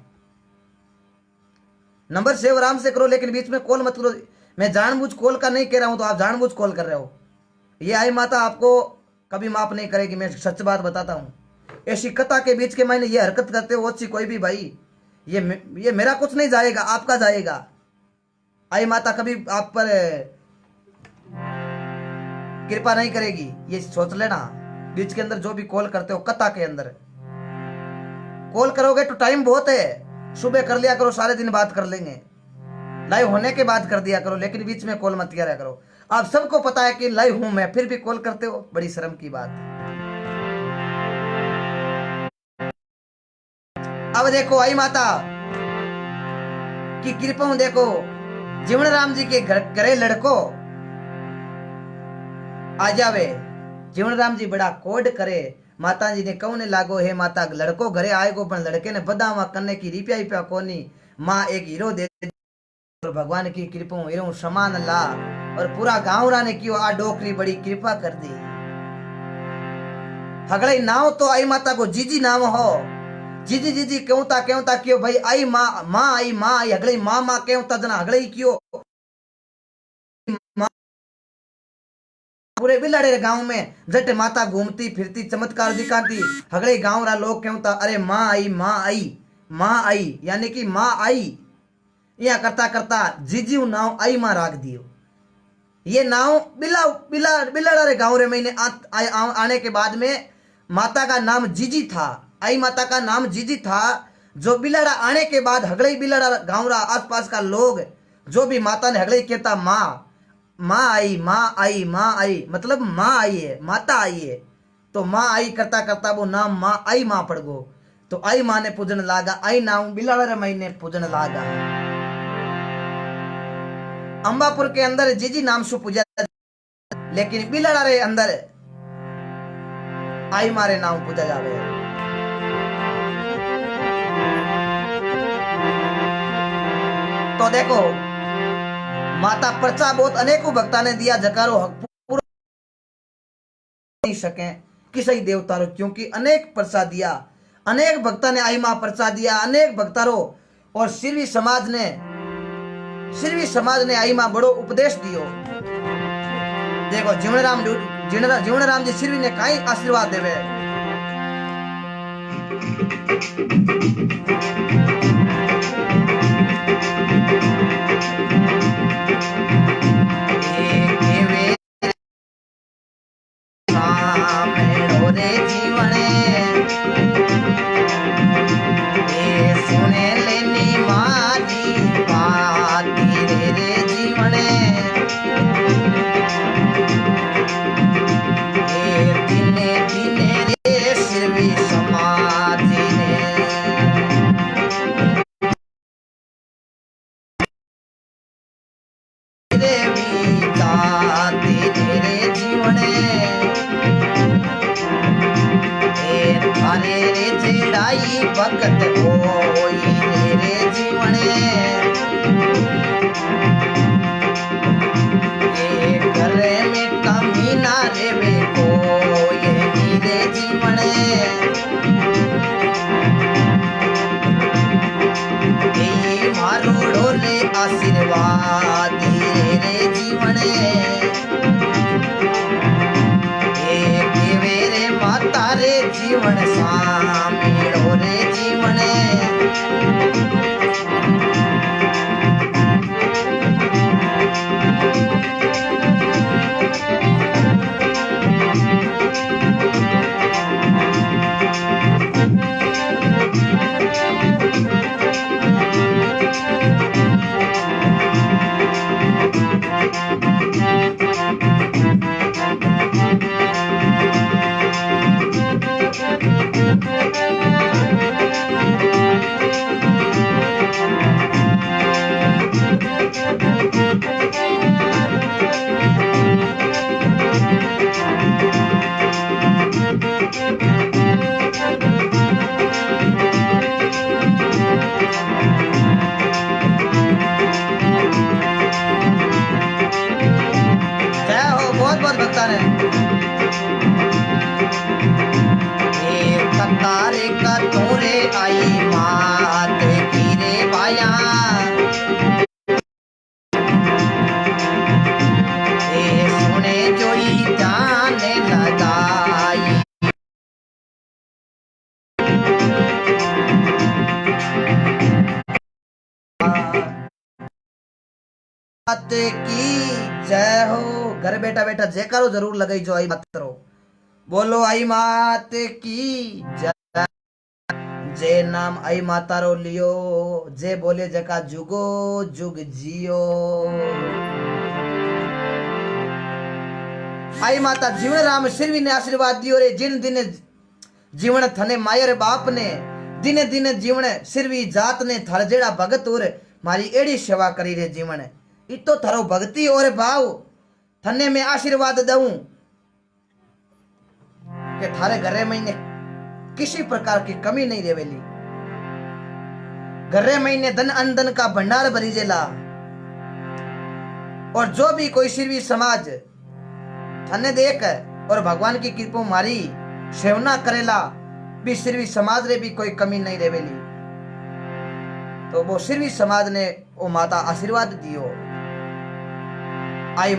नंबर सेव आराम से करो, लेकिन बीच में कॉल मत करो। मैं जानबूझ कॉल का नहीं कह रहा हूं, तो आप जानबूझ कॉल कर रहे हो। ये आई माता आपको कभी माफ नहीं करेगी, मैं सच बात बताता हूं। ऐसी कथा के बीच के मैंने ये हरकत करते हो अच्छी कोई भी भाई, ये मेरा कुछ नहीं जाएगा, आपका जाएगा। आई माता कभी आप पर कृपा नहीं करेगी, ये सोच लेना। बीच के अंदर जो भी कॉल करते हो, कथा के अंदर कॉल करोगे तो टाइम बहुत है, सुबह कर लिया करो, सारे दिन बात कर लेंगे, लाइव होने के बाद कर दिया करो, लेकिन बीच में कॉल मत किया करो। आप सबको पता है कि लाइव हूं मैं, फिर भी कॉल करते हो, बड़ी शर्म की बात। अब देखो आई माता की कृपा, देखो जीवन राम जी के घरे लड़को आ जावे। जीवन राम जी बड़ा कोड करे, माता जी ने कहने लागो, हे माता लड़को घरे आएगो, पण लड़के ने बदामा करने की रिपिया रिपिया कोनी, माँ एक हीरो दे, और भगवान की कृपा हीरो समान ला, और पूरा गांव रा ने कियो आ डोकरी बड़ी कृपा कर दी। हगड़े नाव तो आई माता को जीजी नाम हो, जीजी जीजी क्यों ता क्यों भाई आई माँ आई हगड़े माँ क्यों ता जना हगड़े क्यों पूरे बिलाड़े गांव में जट माता घूमती फिरती चमत्कार दिखाती, हगड़े गांव रा लोग क्यों था अरे माँ आई यानी कि माँ आई। यह करता करता जीजीव नाव आई माँ राख दियो। ये नाव बिलाड़ा रे गांव रे महीने आने के बाद में माता का नाम जीजी था, आई माता का नाम जीजी था। जो बिलाड़ा आने के बाद हगड़े बिलाड़ा गांव रा आसपास का लोग जो भी माता ने हगड़े कहता माँ आई मतलब माँ आई है, माता आई है। तो माँ आई करता करता वो नाम माँ आई माँ पड़ गो, तो आई माँ ने पूजन लागा, आई नाम बिलाड़ा रे महीने पूजन लागा। अंबापुर के अंदर जीजी नाम से पूजा, लेकिन बिलाड़ा रे अंदर आई मारे नाम पूजा जावे। तो देखो माता पर्चा बहुत अनेकों भक्ता ने दिया, जकारो हक पूरा नहीं सके किसी देवता रो, क्योंकि अनेक पर्चा दिया, अनेक भक्ता ने आई माँ पर्चा दिया, अनेक भक्तारो। और सिरवी समाज ने आई माँ बड़ो उपदेश दियो। देखो जीवन राम जी सिरवी ने काई आशीर्वाद देवे। मात की जय हो। घर बैठा बैठा जयकारो जरूर लगाई जो आई मात रो। बोलो आई मात की जय। जे नाम आई माता रो लियो, जे बोले जका जुगो जुग जियो। आई माता जीवन राम सिरवी ने आशीर्वाद दियो रे। जिन दिन जीवन थने मायर बाप ने, दिने दिने जीवन सिरवी जात ने थर जेड़ा भगत और मारी एड़ी सेवा करी रे जीवन। इतो थारो भक्ति और भाव थने में आशीर्वाद दूं कि थारे घरे महीने किसी प्रकार की कमी नहीं रेवेली। घरे महीने धन अंदन का भंडार भरी जेला। और जो भी कोई सिरवी समाज थने देख और भगवान की कृपा मारी सेवना करेला, भी सिरवी समाज रे भी कोई कमी नहीं रेवेली। तो वो सिरवी समाज ने वो माता आशीर्वाद दियो। आई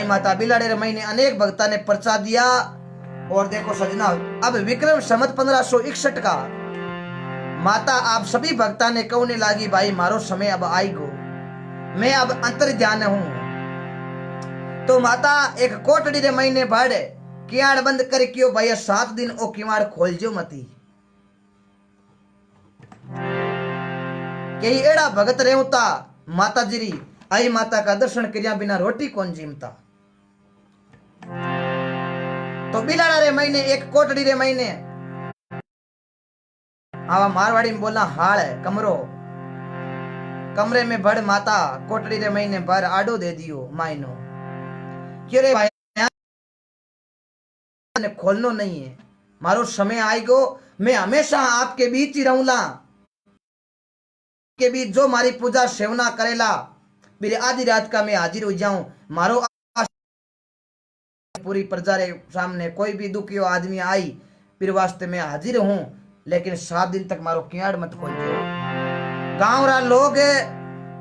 माता बिलाड़े महीने अनेक भक्ता ने पर्चा दिया। और देखो सजना, अब विक्रम संवत 1561 का माता आप सभी भक्ता ने कहने लागी भाई मारो समय अब आई गो, मैं अब अंतर ध्यान हूं। तो माता एक कोटड़ी रे महीने भर किवाड़ बंद कर कियो भाई 7 दिन ओ किवाड़ खोल जो मती। कई एड़ा भगत रेवता माता जी आई माता का दर्शन करिया बिना रोटी कौन जीमता। तो बिलाड़ा रे महीने एक कोटड़ी रे महीने आवा मारवाड़ी में बोला हाल है कमरो, कमरे में भर माता कोटड़ी रे महीने भर आडो दे दियो मायनो। क्यों रे भाई ने खोलनो नहीं है, मारो समय आएगो, मैं हमेशा आपके बीच ही रहूंगा। के बीच जो मारी पूजा सेवना करेला मेरे आधी रात का मैं हाजिर हो जाऊं। मारो पूरी प्रजा रे सामने कोई भी दुखियो आदमी आई फिर वास्ते मैं हाजिर हूं, लेकिन 7 दिन तक मारो कियाड़ मत खोलियो। गांव रा लोग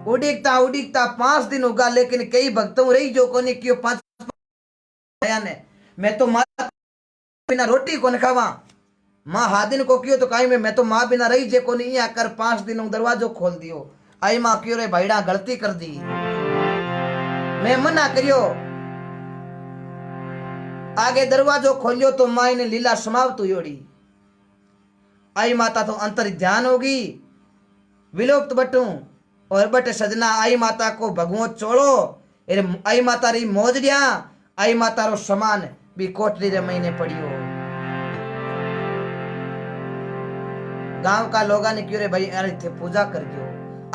उड़ीकता 5 दिन होगा, लेकिन कई भक्तों रही जो कोनी कियो 5 ने मैं तो मां बिना रोटी कोन खावा। मां हादिन को कियो तो काई में मैं तो मां बिना रही जे कोनी यहाँ कर 5 दिन दरवाजो खोल दियो। आई मां क्यों रे भाईड़ा गलती कर दी, मैं मना करियो। आगे दरवाजो खोलियो तो मां ने लीला समाप्त हुई। आई माता तो अंतर ध्यान होगी विलुप्त बटू और बटे सजना आई माता को भगवो चोड़ो। आई माता री मोजड़िया आई माता रो समान भी कोटली रे महीने पड़ियो। गांव का लोगा ने क्यों रे भाई अरे थे पूजा कर गयो,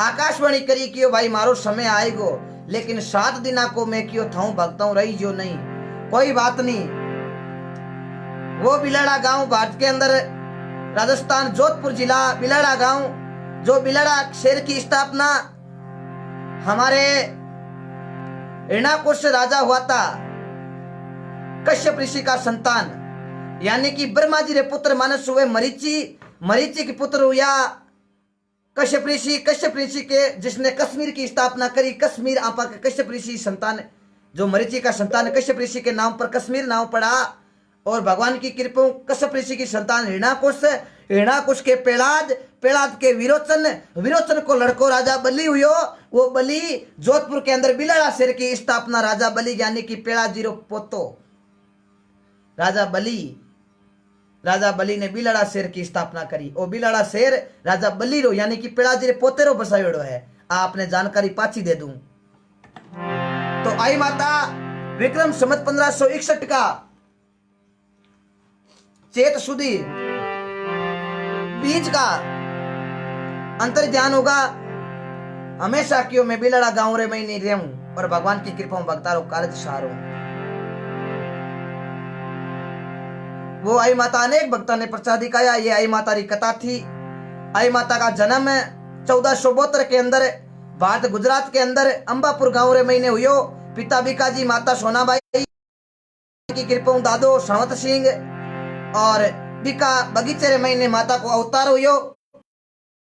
आकाशवाणी करी क्यों भाई मारो समय आएगो, लेकिन 7 दिना को मैं क्यों थाऊ भगताऊ रही जो नहीं। कोई बात नहीं। वो बिलाड़ा गांव भारत के अंदर राजस्थान जोधपुर जिला बिलाड़ा गांव, जो बिलाड़ा शहर की स्थापना हमारे हिरणाकुश राजा हुआ था, कश्यप ऋषि का संतान, यानी कि ब्रह्मा जी रे पुत्र मानस हुए मरीचि के पुत्र हुआ कश्यप ऋषि के जिसने कश्मीर की स्थापना करी। कश्मीर आपा के कश्यप ऋषि संतान, जो मरीचि का संतान कश्यप ऋषि के नाम पर कश्मीर नाम पड़ा। और भगवान की कृपा कश्यप ऋषि की संतान हिरणाकुश के पेलाद के विरोचन को लड़को राजा बलि हुयो। वो बलि जोधपुर के अंदर बिलाड़ा शहर की स्थापना राजा बलि यानी कि पेलाद जीरो पोतो राजा बलि ने बिलाड़ा शहर की स्थापना करी। और बिलाड़ा शहर राजा बलि रो यानी कि पेलाद जी रे पोते रो बसायोड़ो है। आपने जानकारी पाची दे दूं तो आई माता विक्रम संवत 1561 का चेत सुधी बीज का अंतर ध्यान होगा। हमेशा क्यों मैं बिलाड़ा गांव रे में नहीं रहूं और भगवान की कृपा भक्तारो कार्य सारो। वो आई माता अनेक भक्तों ने प्रसाद दिखाया। ये आई माता री कथा थी। आई माता का जन्म 1472 के अंदर भारत गुजरात के अंदर अंबापुर गांव रे महीने हुयो। पिता बीकाजी माता सोनाबाई की कृपा दादो सावत सिंह और बीका बगीचे रे महीने माता को अवतार हुयो।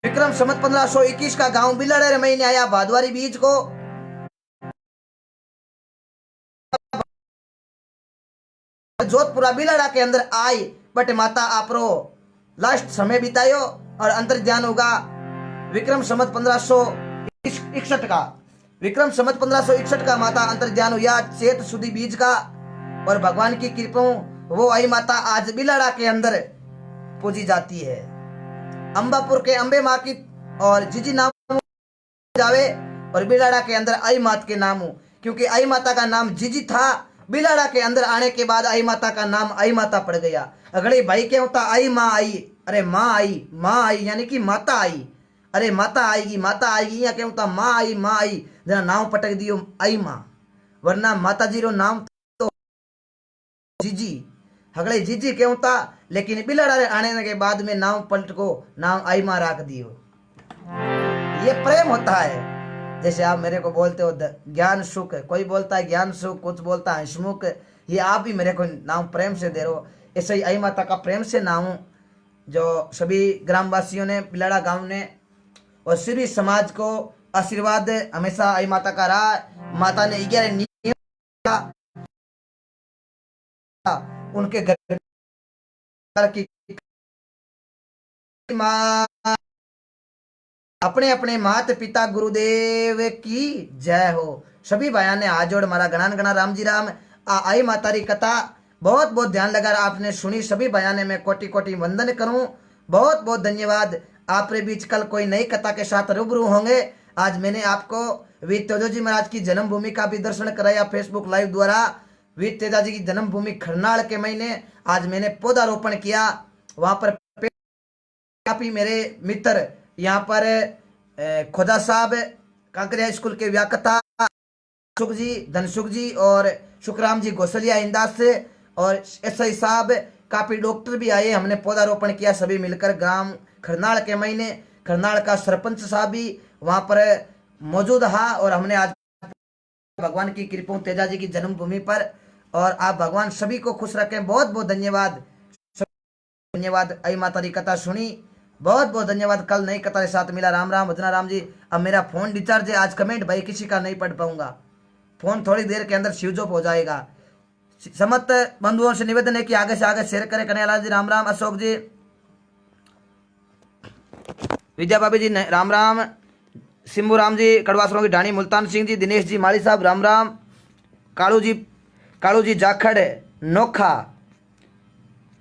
विक्रम संवत 1521 का गांव बिलाड़े रे महीने आया भादवारी बीज को। जोधपुरा बिलाड़ा के अंदर आई बट माता आपरो लास्ट समय बितायो और अंतर ध्यान होगा विक्रम संवत 1561 का विक्रम संवत 1561 का माता अंतर्ध्यान हुआ चेत सुदी बीज का, और भगवान की कृपा वो आई माता आज बिलाड़ा के अंदर पूजी जाती है। अंबापुर के अंबे माँ की और जिजी नाम जावे, और बिलाड़ा के अंदर आई माता के नाम हो, क्योंकि आई माता का नाम जिजी था, बिलाड़ा के अंदर आने के बाद आई माता का नाम आई माता पड़ गया। अगले भाई क्या होता, आई माँ आई, अरे माँ आई, माँ आई यानी कि माता आई, अरे माता आएगी, माता आएगी, या क्या होता माँ आई, माँ आई, जरा नाम पटक दियो आई माँ, वरना माता जी रो नाम तो जीजी, हगड़े जीजी क्या होता, लेकिन बिलाड़ा आने के बाद में नाम पलट को नाम आई माँ रख दियो। ये प्रेम होता है। जैसे आप मेरे को बोलते हो ज्ञान सुख, कोई बोलता है ज्ञान सुख, कुछ बोलता है हंसमुख, ये आप भी मेरे को नाम प्रेम से दे रहे हो। ऐसे ही आई माता का प्रेम से नाम जो सभी ग्रामवासियों ने, बिलाड़ा गांव ने और सभी समाज को आशीर्वाद हमेशा आई माता का रहा। माता ने 11 नियम उनके घर की माँ अपने अपने माता पिता गुरुदेव की जय हो। सभी भाइयों ने हाथ जोड़ मारा गणान गणा राम जी राम। आई माता री कथा बहुत बहुत ध्यान लगा आपने सुनी। सभी भाइयों ने मैं कोटि कोटि वंदन करूं, बहुत बहुत धन्यवाद। आपके बीच कल कोई नई कथा के साथ रूबरू होंगे। आज मैंने आपको वीर तेजा जी महाराज की जन्मभूमि का भी दर्शन कराया फेसबुक लाइव द्वारा। वीर तेजा जी की जन्मभूमि खरनाल के महीने आज मैंने पौधारोपण किया, वहां पर काफी मेरे मित्र यहाँ पर खुदा साहब कांकरिया स्कूल के व्याकता सुख जी, धनसुख जी और सुखराम जी गोसलिया इंदास से, और एसआई साहब काफी डॉक्टर भी आए। हमने पौधारोपण किया सभी मिलकर ग्राम खरनाल के महीने। खरनाल का सरपंच साहब भी वहां पर मौजूद था, और हमने आज भगवान की कृपा तेजा जी की जन्मभूमि पर, और आप भगवान सभी को खुश रखें। बहुत बहुत धन्यवाद, धन्यवाद। आई माता की कथा सुनी, बहुत बहुत धन्यवाद। कल नई कथा के साथ मिला। राम राम भजना राम जी। अब मेरा फोन डिस्चार्ज है, आज कमेंट भाई किसी का नहीं पढ़ पाऊंगा, फोन थोड़ी देर के अंदर स्विच ऑफ हो जाएगा। समस्त बंधुओं से निवेदन है कि आगे से आगे शेयर करें। कन्हैयालाल जी राम राम, अशोक जी, विद्या भाभी जी राम राम, सिंबू राम जी कड़वासरों की ढाणी, मुल्तान सिंह जी, दिनेश जी माली साहब राम राम, कालू जी जाखड़ नोखा,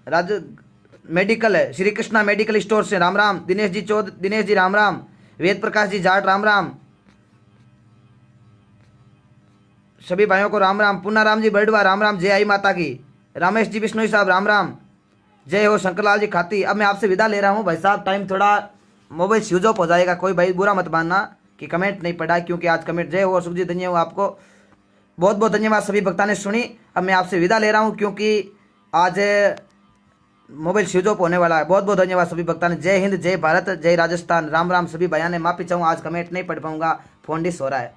राज मेडिकल है, श्री कृष्णा मेडिकल स्टोर से राम राम, दिनेश जी राम राम, वेद प्रकाश जी जाट राम राम, सभी भाइयों को राम राम। पूना राम जी बरडवा राम राम, जय आई माता की। रामेश जी बिश्नोई साहब राम राम, जय हो। शंकरलाल जी खाती। अब मैं आपसे विदा ले रहा हूँ भाई साहब, टाइम थोड़ा मोबाइल स्विच ऑफ हो जाएगा, कोई भाई बुरा मत मानना कि कमेंट नहीं पढ़ा, क्योंकि आज कमेंट। जय हो अशोक जी, धन्य हो आपको, बहुत बहुत धन्यवाद। सभी भक्ता ने सुनी। अब मैं आपसे विदा ले रहा हूँ क्योंकि आज मोबाइल स्विच ऑफ होने वाला है। बहुत बहुत धन्यवाद सभी भक्ता ने। जय हिंद, जय भारत, जय राजस्थान, राम राम। सभी भाइयों ने माफी चाहूँ, आज कमेंट नहीं पढ़ पाऊंगा, फोन डिस हो रहा है।